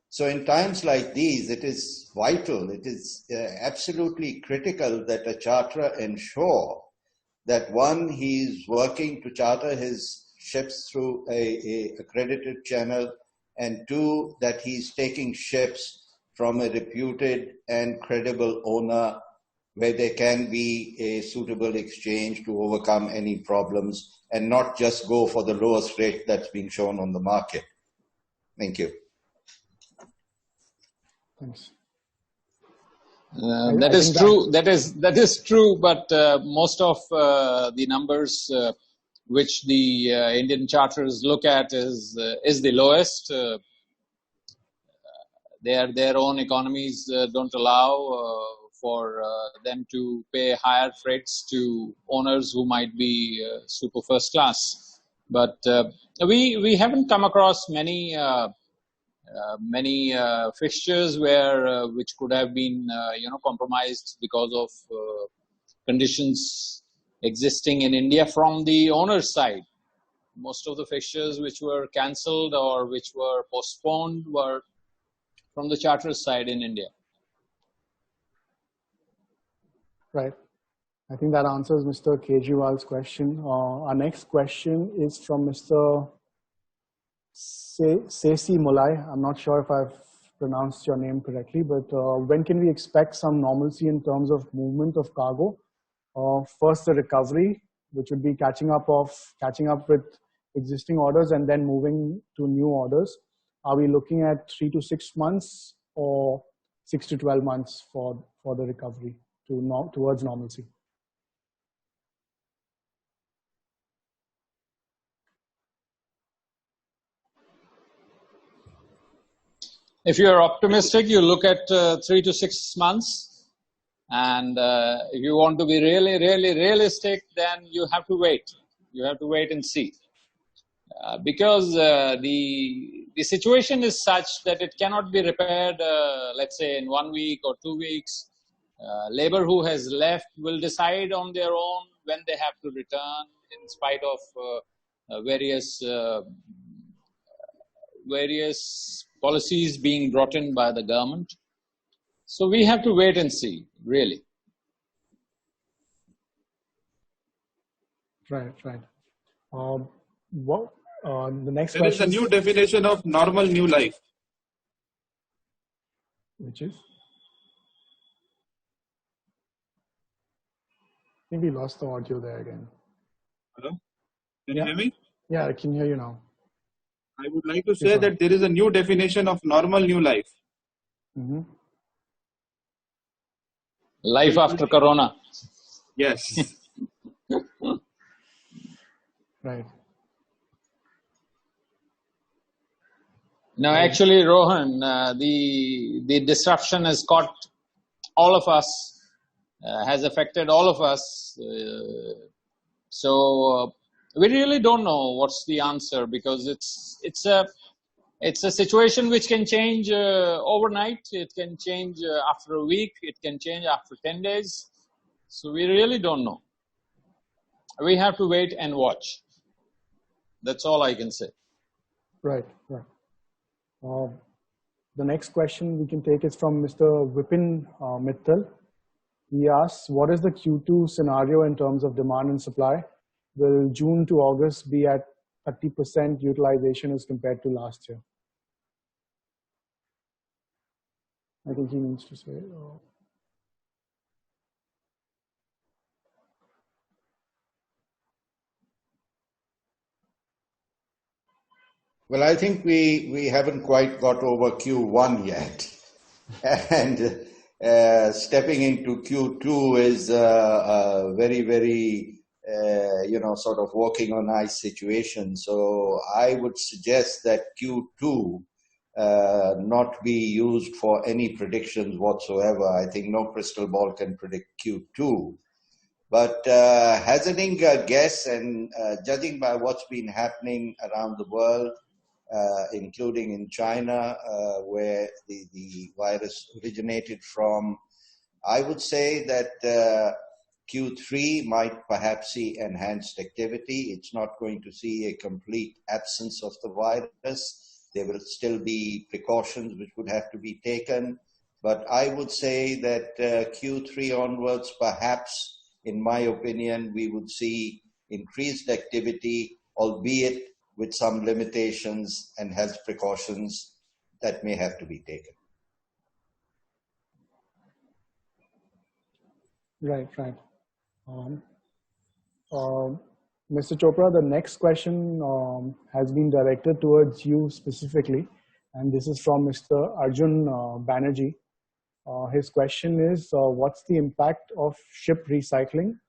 Speaker 4: So in times like these, it is vital, it is absolutely critical that a charterer ensure that one, he's working to charter his ships through a accredited channel, and two, that he's taking ships from a reputed and credible owner where there can be a suitable exchange to overcome any problems and not just go for the lowest rate that's being shown on the market. Thank you.
Speaker 1: Thanks.
Speaker 5: That is true. That is true. But most of the numbers which the Indian charters look at is the lowest. Their own economies don't allow for them to pay higher freights to owners who might be super first class. But we haven't come across many fixtures which could have been compromised because of conditions existing in India from the owner's side. Most of the fixtures which were cancelled or which were postponed were from the charter's side in India.
Speaker 1: Right. I think that answers Mr. Kejriwal's question. Our next question is from Mr. Sesi Mulai. I'm not sure if I've pronounced your name correctly, but when can we expect some normalcy in terms of movement of cargo? First, the recovery, which would be catching up with existing orders and then moving to new orders. Are we looking at 3 to 6 months or 6 to 12 months for the recovery towards normalcy?
Speaker 5: If you're optimistic, you look at 3 to 6 months. And if you want to be really, really realistic, then you have to wait. You have to wait and see. Because the situation is such that it cannot be repaired, let's say, in 1 week or 2 weeks. Labor who has left will decide on their own when they have to return, in spite of various policies being brought in by the government. So we have to wait and see, really.
Speaker 1: Right. The next
Speaker 6: there
Speaker 1: question
Speaker 6: is a new definition of normal new life.
Speaker 1: Which is? I think we lost the audio there again.
Speaker 6: Hello? Can you hear me?
Speaker 1: Yeah, I can hear you now.
Speaker 6: I would like to say that there is a new definition of normal new life.
Speaker 1: Mm-hmm.
Speaker 5: Life after Corona.
Speaker 6: Yes.
Speaker 1: Right.
Speaker 5: No, actually, Rohan, the disruption has caught all of us, has affected all of us. So we really don't know what's the answer, because it's a situation which can change overnight. It can change after a week. It can change after 10 days. So we really don't know. We have to wait and watch. That's all I can say.
Speaker 1: Right. The next question we can take is from Mr. Vipin Mittal. He asks, what is the Q2 scenario in terms of demand and supply? Will June to August be at 30% utilization as compared to last year? I think he needs to say.
Speaker 4: Well, I think we haven't quite got over Q1 yet. And stepping into Q2 is a very, very, sort of walking on ice situation. So I would suggest that Q2 not be used for any predictions whatsoever. I think no crystal ball can predict Q2. But hazarding a guess and judging by what's been happening around the world, including in China, where the virus originated from, I would say that Q3 might perhaps see enhanced activity. It's not going to see a complete absence of the virus. There will still be precautions which would have to be taken. But I would say that Q3 onwards, perhaps, in my opinion, we would see increased activity, albeit with some limitations and health precautions that may have to be taken.
Speaker 1: Right. Mr. Chopra, the next question has been directed towards you specifically, and this is from Mr. Arjun Banerjee. His question is, what's the impact of ship recycling?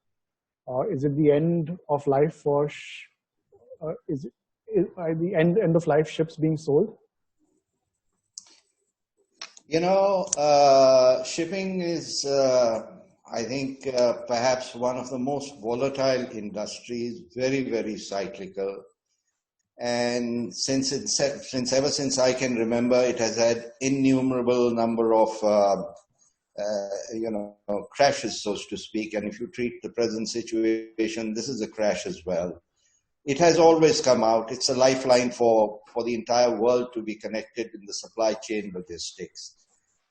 Speaker 1: Is it the end of life for the end of life ships being sold?
Speaker 4: Shipping is, I think, perhaps one of the most volatile industries, very, very cyclical. And ever since I can remember, it has had innumerable number of, crashes, so to speak. And if you treat the present situation, this is a crash as well. It has always come out. It's a lifeline for the entire world to be connected in the supply chain logistics.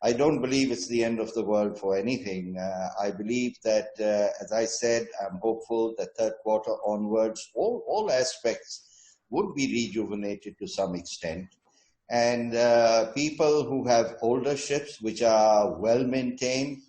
Speaker 4: I don't believe it's the end of the world for anything. I believe that, as I said, I'm hopeful that third quarter onwards, all aspects would be rejuvenated to some extent. And people who have older ships, which are well maintained,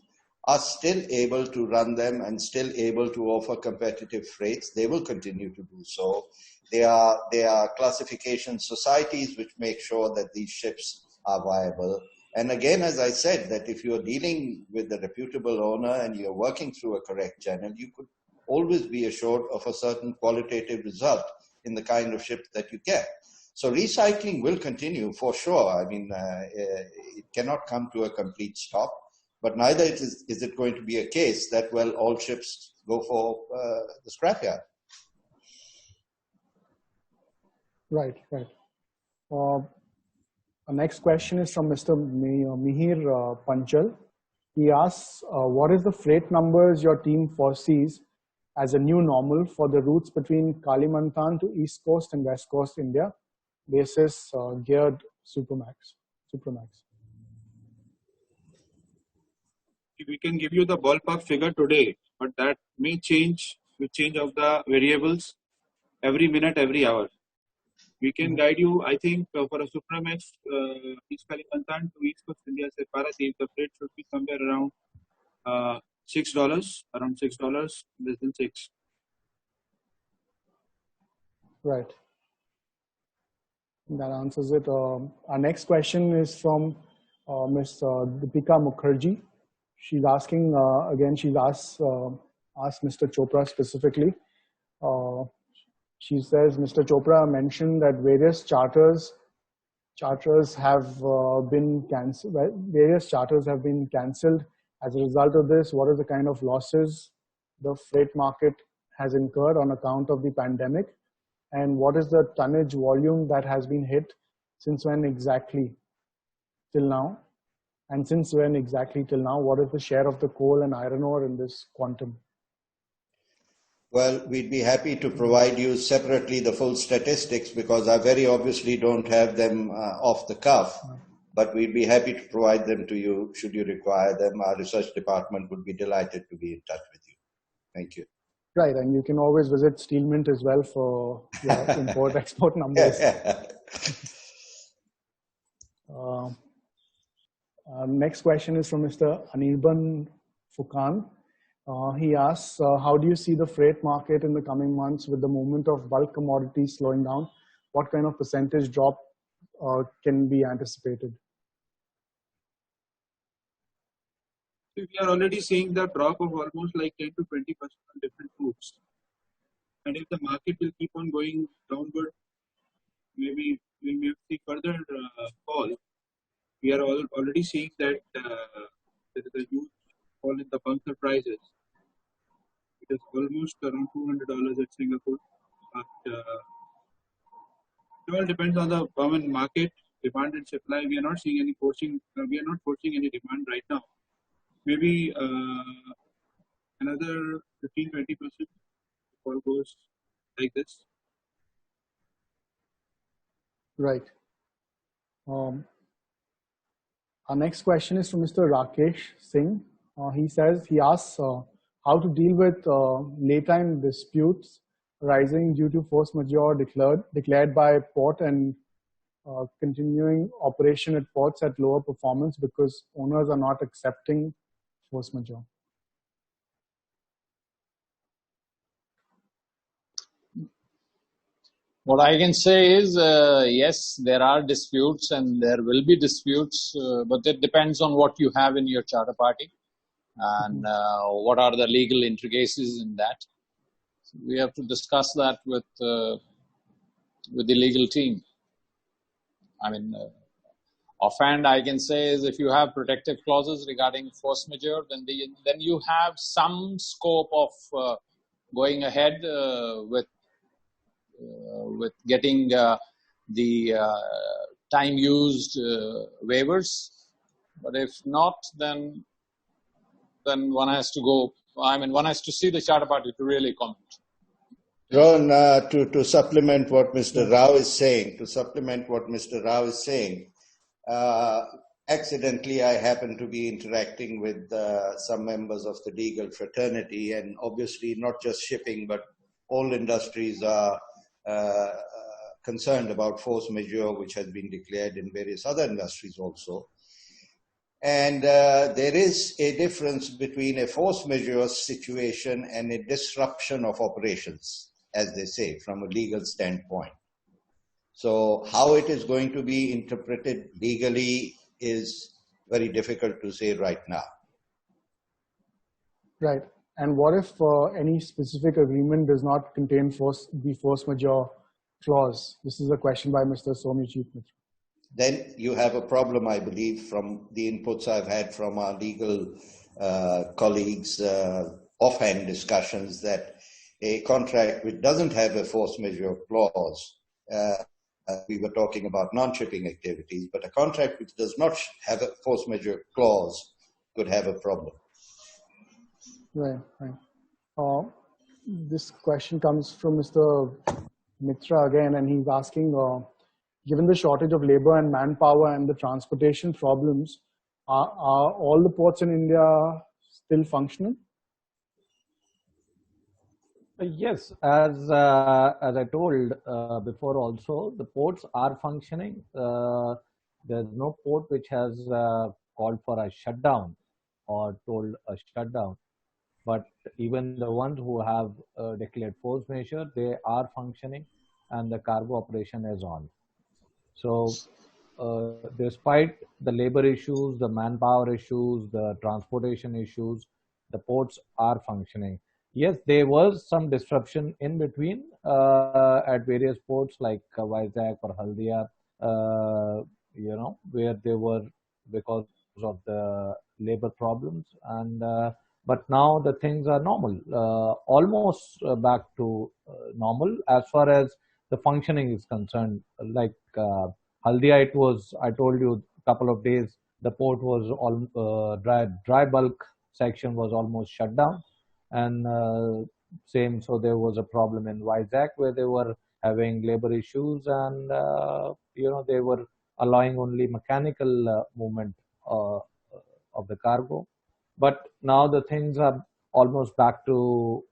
Speaker 4: are still able to run them and still able to offer competitive freights. They will continue to do so. There are classification societies which make sure that these ships are viable. And again, as I said, that if you're dealing with a reputable owner and you're working through a correct channel, you could always be assured of a certain qualitative result in the kind of ship that you get. So recycling will continue for sure. I mean, it cannot come to a complete stop, but neither is it going to be a case that, well, all ships go for the scrapyard.
Speaker 1: Right. Our next question is from Mr. Mihir Panchal. He asks, what is the freight numbers your team foresees as a new normal for the routes between Kalimantan to East Coast and West Coast India, basis geared Supramax?
Speaker 6: We can give you the ballpark figure today, but that may change with change of the variables every minute, every hour. We can guide you, I think, for a Supramax East Kalimantan to East Coast India, say Paradeep, the freight should be somewhere around $6, less than 6.
Speaker 1: Right. That answers it. Our next question is from Ms. Deepika Mukherjee. She's asking, again, she's asked Mr. Chopra specifically. She says, Mr. Chopra mentioned that various charters have been cancelled. Various charters have been cancelled. As a result of this, what are the kind of losses the freight market has incurred on account of the pandemic? And what is the tonnage volume that has been hit since when exactly till now? And since when exactly till now, what is the share of the coal and iron ore in this quantum?
Speaker 4: Well, we'd be happy to provide you separately the full statistics because I very obviously don't have them off the cuff, but we'd be happy to provide them to you should you require them. Our research department would be delighted to be in touch with you. Thank you.
Speaker 1: Right, and you can always visit SteelMint as well for your import-export numbers. Next question is from Mr. Anirban Fukan. He asks, how do you see the freight market in the coming months with the movement of bulk commodities slowing down? what kind of percentage drop can be anticipated?
Speaker 6: So we are already seeing the drop of almost like 10 to 20% on different foods. And if the market will keep on going downward, maybe we may see further fall. We are already seeing that there is a huge fall in the bunker prices. It is almost around $200 at Singapore. But it all depends on the market demand and supply. We are not seeing any forcing. We are not forcing any demand right now. Maybe another 15-20% if all goes like this.
Speaker 1: Right. Our next question is from Mr. Rakesh Singh. He asks how to deal with laytime disputes arising due to force majeure declared by port and continuing operation at ports at lower performance because owners are not accepting force majeure.
Speaker 5: What I can say is, yes, there are disputes and there will be disputes, but it depends on what you have in your charter party and what are the legal intricacies in that. So we have to discuss that with the legal team. I mean, offhand, I can say is if you have protective clauses regarding force majeure, then you have some scope of going ahead with getting the time used waivers, but if not, then one has to go. I mean, one has to see the charter party to really comment.
Speaker 4: Ron, to supplement what Mr. Rao is saying, accidentally I happen to be interacting with some members of the legal fraternity, and obviously not just shipping, but all industries are concerned about force majeure, which has been declared in various other industries also. And there is a difference between a force majeure situation and a disruption of operations, as they say, from a legal standpoint. So how it is going to be interpreted legally is very difficult to say right now.
Speaker 1: Right. And what if any specific agreement does not contain the force majeure clause? This is a question by Mr. Somyajit Mitra.
Speaker 4: Then you have a problem, I believe, from the inputs I've had from our legal colleagues, offhand discussions, that a contract which doesn't have a force majeure clause, we were talking about non-shipping activities, but a contract which does not have a force majeure clause could have a problem.
Speaker 1: Right. This question comes from Mr. Mitra again, and he's asking, given the shortage of labor and manpower and the transportation problems, are all the ports in India still functional?
Speaker 3: Yes, as I told before also, the ports are functioning. There's no port which has called for a shutdown or told a shutdown. But even the ones who have declared force majeure, they are functioning and the cargo operation is on. So despite the labor issues, the manpower issues, the transportation issues, the ports are functioning. Yes, there was some disruption in between at various ports like Vizag or Haldia, where they were because of the labor problems. And but now the things are normal, almost back to normal as far as the functioning is concerned. Like Haldia, it was, I told you, a couple of days, the port was all dry bulk section was almost shut down. And same, so there was a problem in Vizag where they were having labor issues, and they were allowing only mechanical movement of the cargo. But now the things are almost back to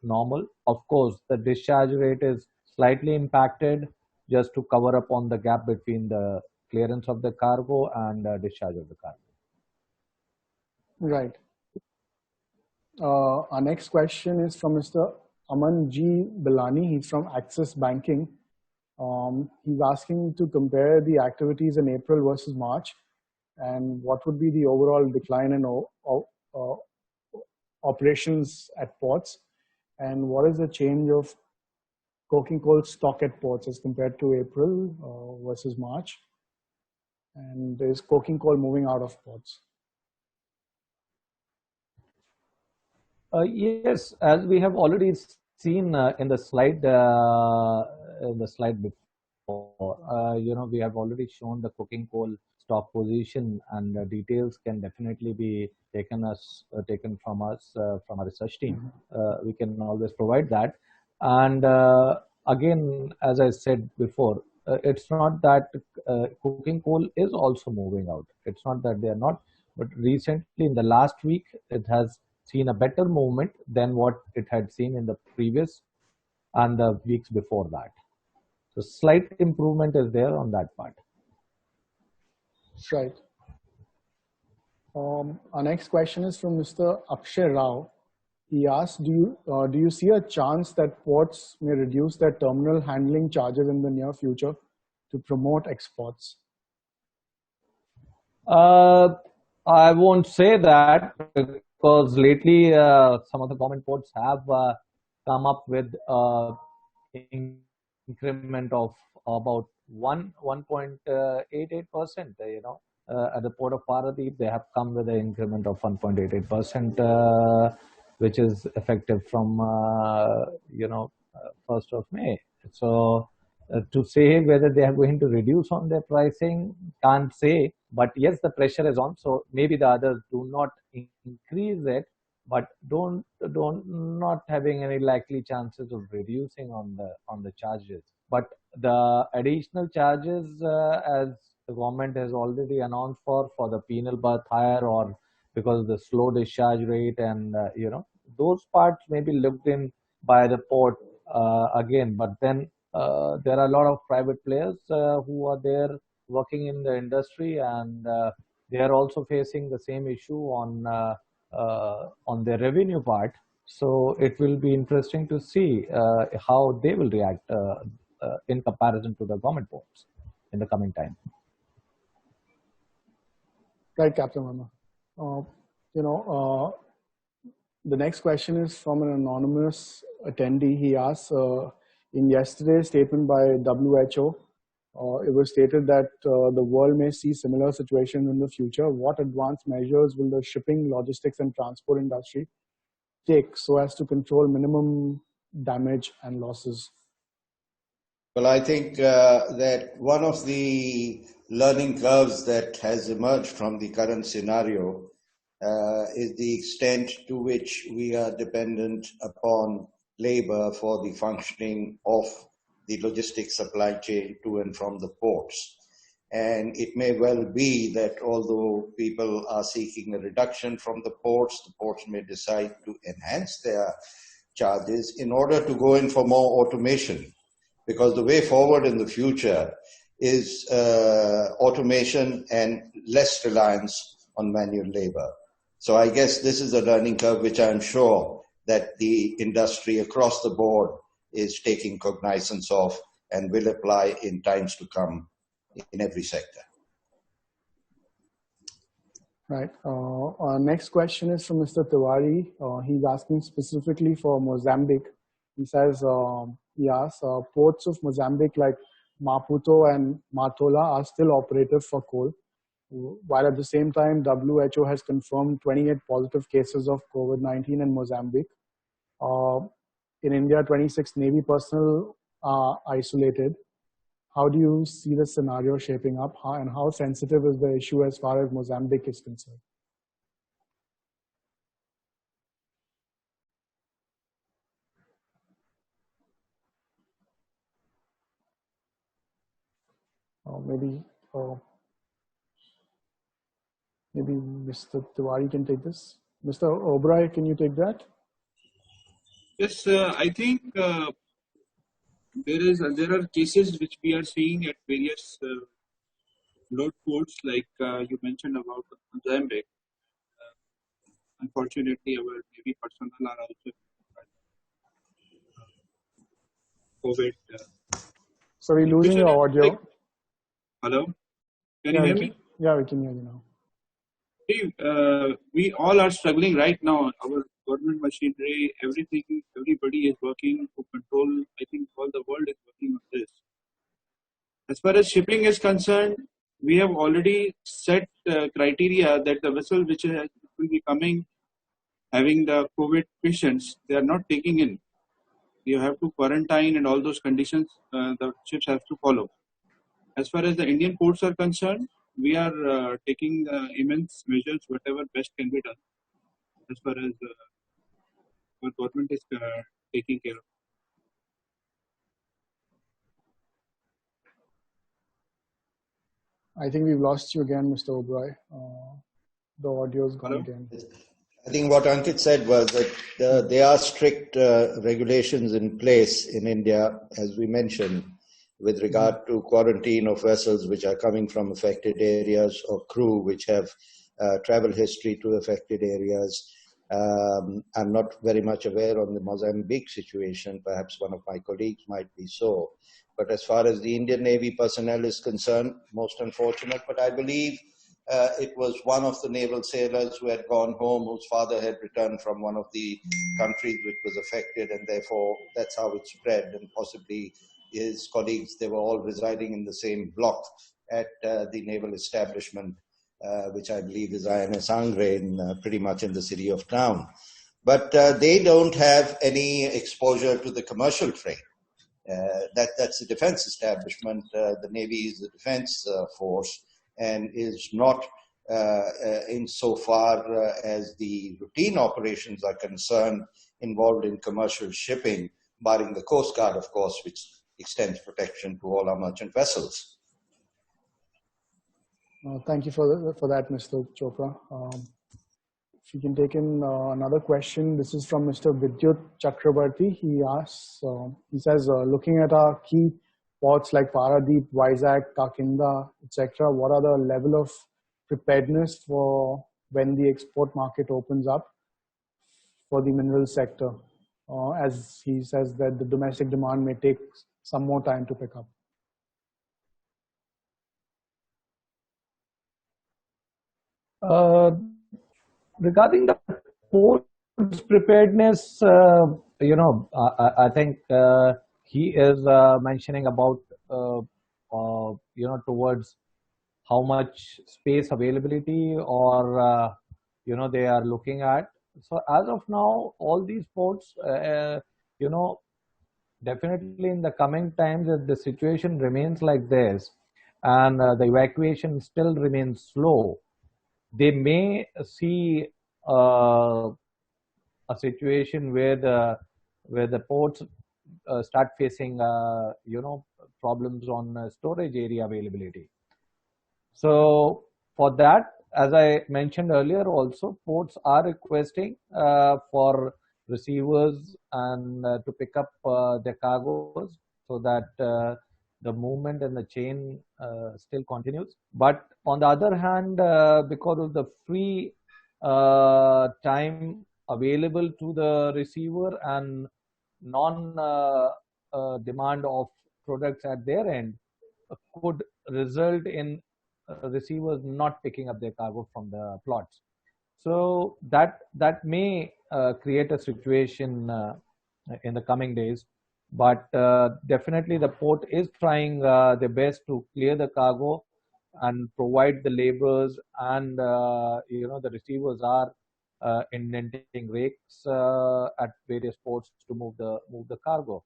Speaker 3: normal. Of course, the discharge rate is slightly impacted just to cover up on the gap between the clearance of the cargo and discharge of the cargo.
Speaker 1: Right. Our next question is from Mr. Aman G. Bilani. He's from Axis Banking. He's asking to compare the activities in April versus March, and what would be the overall decline in uh, operations at ports, and what is the change of coking coal stock at ports as compared to April versus March, and is coking coal moving out of ports?
Speaker 3: Yes, as we have already seen in the slide before, we have already shown the coking coal stock position, and details can definitely be taken from us from our research team. We can always provide that. And again, as I said before, it's not that coking coal is also moving out. It's not that they are not, but recently in the last week, it has seen a better movement than what it had seen in the previous and the weeks before that. So slight improvement is there on that part.
Speaker 1: Right. Our next question is from Mr. Akshay Rao. He asks, do you see a chance that ports may reduce their terminal handling charges in the near future to promote exports?
Speaker 3: I won't say that, because lately some of the government ports have come up with increment of about 1.88%. At the port of Paradeep, they have come with an increment of 1.88%, which is effective from 1st of May. So to say whether they are going to reduce on their pricing, can't say. But yes, the pressure is on. So maybe the others do not increase it, but not having any likely chances of reducing on the charges. But the additional charges, as the government has already announced for the penal berth hire, or because of the slow discharge rate, and those parts may be looked in by the port again. But then there are a lot of private players who are there working in the industry, and they are also facing the same issue on their revenue part. So it will be interesting to see how they will react in comparison to the government ports in the coming time.
Speaker 1: Right, Captain Verma. The next question is from an anonymous attendee. He asks, in yesterday's statement by WHO, it was stated that the world may see similar situations in the future. What advanced measures will the shipping, logistics, and transport industry take so as to control minimum damage and losses?
Speaker 4: Well, I think that one of the learning curves that has emerged from the current scenario is the extent to which we are dependent upon labor for the functioning of the logistics supply chain to and from the ports. And it may well be that although people are seeking a reduction from the ports may decide to enhance their charges in order to go in for more automation. Because the way forward in the future is automation and less reliance on manual labor. So I guess this is a learning curve which I'm sure that the industry across the board is taking cognizance of and will apply in times to come in every sector.
Speaker 1: Right. Our next question is from Mr. Tiwari. He's asking specifically for Mozambique. He says, ports of Mozambique like Maputo and Matola are still operative for coal, while at the same time, WHO has confirmed 28 positive cases of COVID-19 in Mozambique. In India, 26 Navy personnel are isolated. How do you see the scenario shaping up, and how sensitive is the issue as far as Mozambique is concerned? Maybe Mr. Tiwari can take this. Mr. Oberoi, can you take that?
Speaker 6: Yes, I think there are cases which we are seeing at various load ports, like you mentioned about Mozambique. Unfortunately, our Navy personnel are also COVID
Speaker 1: So we're losing
Speaker 6: Future
Speaker 1: your audio.
Speaker 6: Hello, can you hear me?
Speaker 1: Yeah, we can hear you now.
Speaker 6: See, we all are struggling right now. Our government machinery, everything, everybody is working to control. I think all the world is working on this. As far as shipping is concerned, we have already set criteria that the vessel which will be coming having the COVID patients, they are not taking in. You have to quarantine and all those conditions the ships have to follow. As far as the Indian ports are concerned, we are taking immense measures, whatever best can be done, as far as our government is taking care of.
Speaker 1: I think we've lost you again, Mr. Oberoi. The audio's gone
Speaker 6: Hello?
Speaker 1: again.
Speaker 4: I think what Ankit said was that there are strict regulations in place in India, as we mentioned, with regard to quarantine of vessels which are coming from affected areas or crew which have travel history to affected areas. I'm not very much aware on the Mozambique situation. Perhaps one of my colleagues might be so. But as far as the Indian Navy personnel is concerned, most unfortunate, but I believe it was one of the naval sailors who had gone home, whose father had returned from one of the countries which was affected, and therefore that's how it spread. And possibly his colleagues, they were all residing in the same block at the naval establishment, which I believe is INS Angre, pretty much in the city of town. But they don't have any exposure to the commercial trade. That's the defense establishment. The Navy is the defense force and is not insofar as the routine operations are concerned involved in commercial shipping, barring the Coast Guard, of course, which extends protection to all our merchant vessels.
Speaker 1: Thank you for that, Mr. Chopra. If you can take in another question, this is from Mr. Vidyut Chakrabarti. He asks, he says, looking at our key ports like Paradeep, Vizag, Kakinda, etc., what are the level of preparedness for when the export market opens up for the mineral sector? As he says that the domestic demand may take some more time to pick up.
Speaker 3: Regarding the ports preparedness, I think he is mentioning about, towards how much space availability or, they are looking at. So as of now, all these ports, definitely in the coming times, if the situation remains like this and the evacuation still remains slow, they may see a situation where the ports start facing problems on storage area availability. So for that, as I mentioned earlier, also ports are requesting for receivers and to pick up their cargoes so that the movement and the chain still continues. But on the other hand, because of the free time available to the receiver and non-demand of products at their end, could result in receivers not picking up their cargo from the plots. So that may create a situation in the coming days. But definitely the port is trying their best to clear the cargo and provide the laborers, and the receivers are indenting rakes at various ports to move the cargo.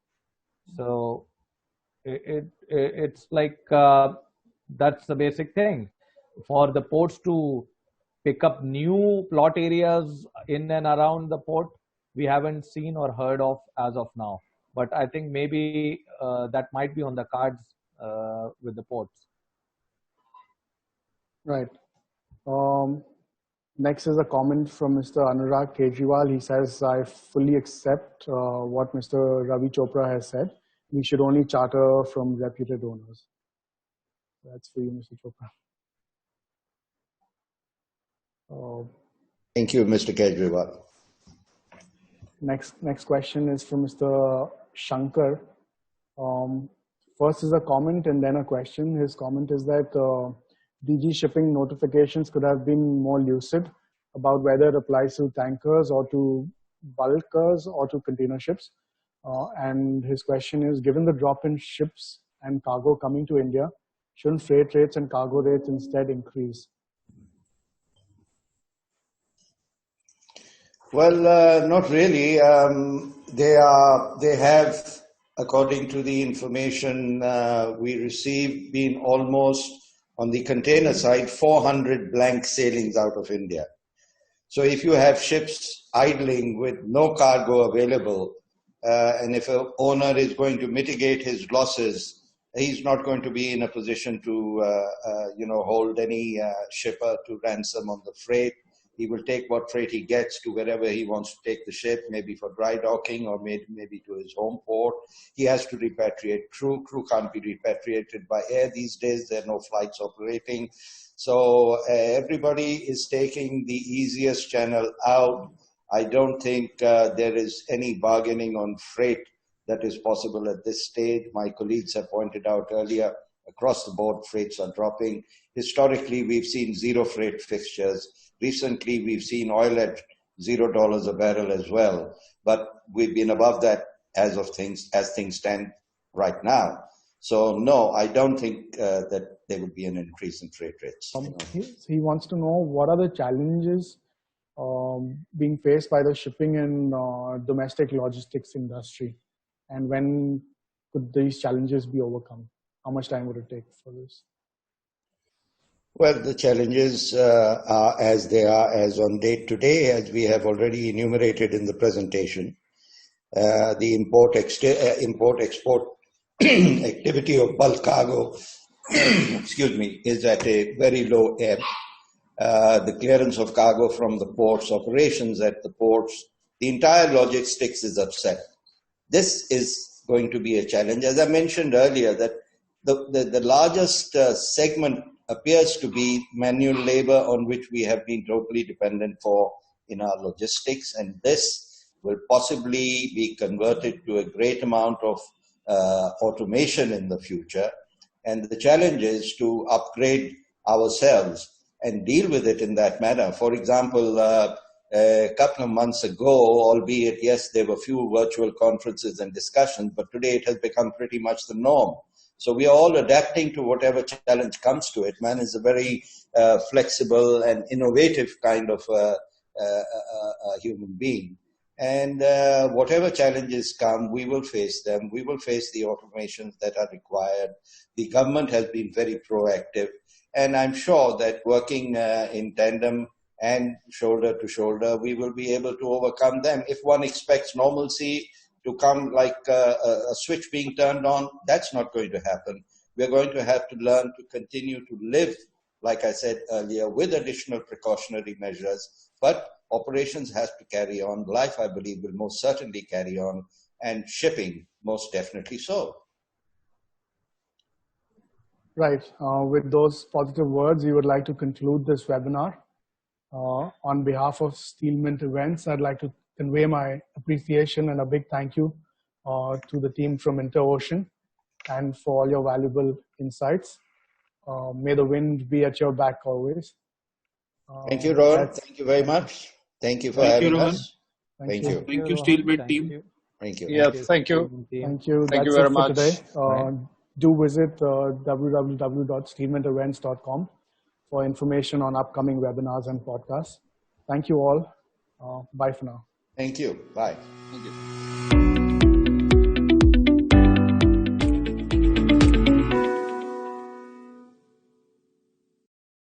Speaker 3: So it's like that's the basic thing for the ports to pick up new plot areas in and around the port. We haven't seen or heard of as of now, but I think maybe that might be on the cards with the ports.
Speaker 1: Right. Next is a comment from Mr. Anurag Kejriwal. He says, I fully accept what Mr. Ravi Chopra has said. We should only charter from reputed owners. That's for you, Mr. Chopra.
Speaker 4: Thank you, Mr. Kejriwal.
Speaker 1: Next question is from Mr. Shankar. For First is a comment and then a question. His comment is that DG shipping notifications could have been more lucid about whether it applies to tankers or to bulkers or to container ships. And his question is, given the drop in ships and cargo coming to India, shouldn't freight rates and cargo rates instead increase?
Speaker 4: Well, not really. They have, according to the information we received, been almost on the container side 400 blank sailings out of India. So if you have ships idling with no cargo available, and if an owner is going to mitigate his losses, he's not going to be in a position to hold any shipper to ransom on the freight. He will take what freight he gets to wherever he wants to take the ship, maybe for dry docking or maybe to his home port. He has to repatriate crew. Crew can't be repatriated by air these days. There are no flights operating. So everybody is taking the easiest channel out. I don't think there is any bargaining on freight that is possible at this stage. My colleagues have pointed out earlier, across the board, freights are dropping. Historically, we've seen zero freight fixtures. Recently, we've seen oil at $0 a barrel as well. But we've been above that as things stand right now. So no, I don't think that there would be an increase in freight rates.
Speaker 1: He wants to know what are the challenges being faced by the shipping and domestic logistics industry, and when could these challenges be overcome? How much time would it take for this?
Speaker 4: Well, the challenges are as they are as on date today, as we have already enumerated in the presentation. The import-export activity of bulk cargo is at a very low ebb. The clearance of cargo from the ports, operations at the ports, the entire logistics is upset. This is going to be a challenge. As I mentioned earlier, that the largest segment appears to be manual labor, on which we have been totally dependent for in our logistics, and this will possibly be converted to a great amount of automation in the future. And the challenge is to upgrade ourselves and deal with it in that manner. For example, a couple of months ago, albeit, yes, there were few virtual conferences and discussions, but today it has become pretty much the norm. So we are all adapting to whatever challenge comes to it. Man is a very flexible and innovative kind of human being. And whatever challenges come, we will face them. We will face the automations that are required. The government has been very proactive. And I'm sure that working in tandem and shoulder to shoulder, we will be able to overcome them. If one expects normalcy to come like a switch being turned on, that's not going to happen. We're going to have to learn to continue to live, like I said earlier, with additional precautionary measures. But operations has to carry on. Life, I believe, will most certainly carry on, and shipping most definitely so.
Speaker 1: Right. With those positive words, we would like to conclude this webinar. On behalf of SteelMint Events, I'd like to convey my appreciation and a big thank you to the team from Interocean and for all your valuable insights. May the wind be at your back always.
Speaker 4: Thank you, Rohan. Thank you very much. Thank you for having us.
Speaker 1: Thank you.
Speaker 6: Thank you, SteelMint team.
Speaker 4: Thank you.
Speaker 5: Yeah, thank you.
Speaker 1: Thank you.
Speaker 5: Thank you
Speaker 1: That's
Speaker 5: very
Speaker 1: it for
Speaker 5: much.
Speaker 1: today. Do visit www.steelmintevents.com for information on upcoming webinars and podcasts. Thank you all. Bye for now.
Speaker 4: Thank you. Bye.
Speaker 5: Thank you.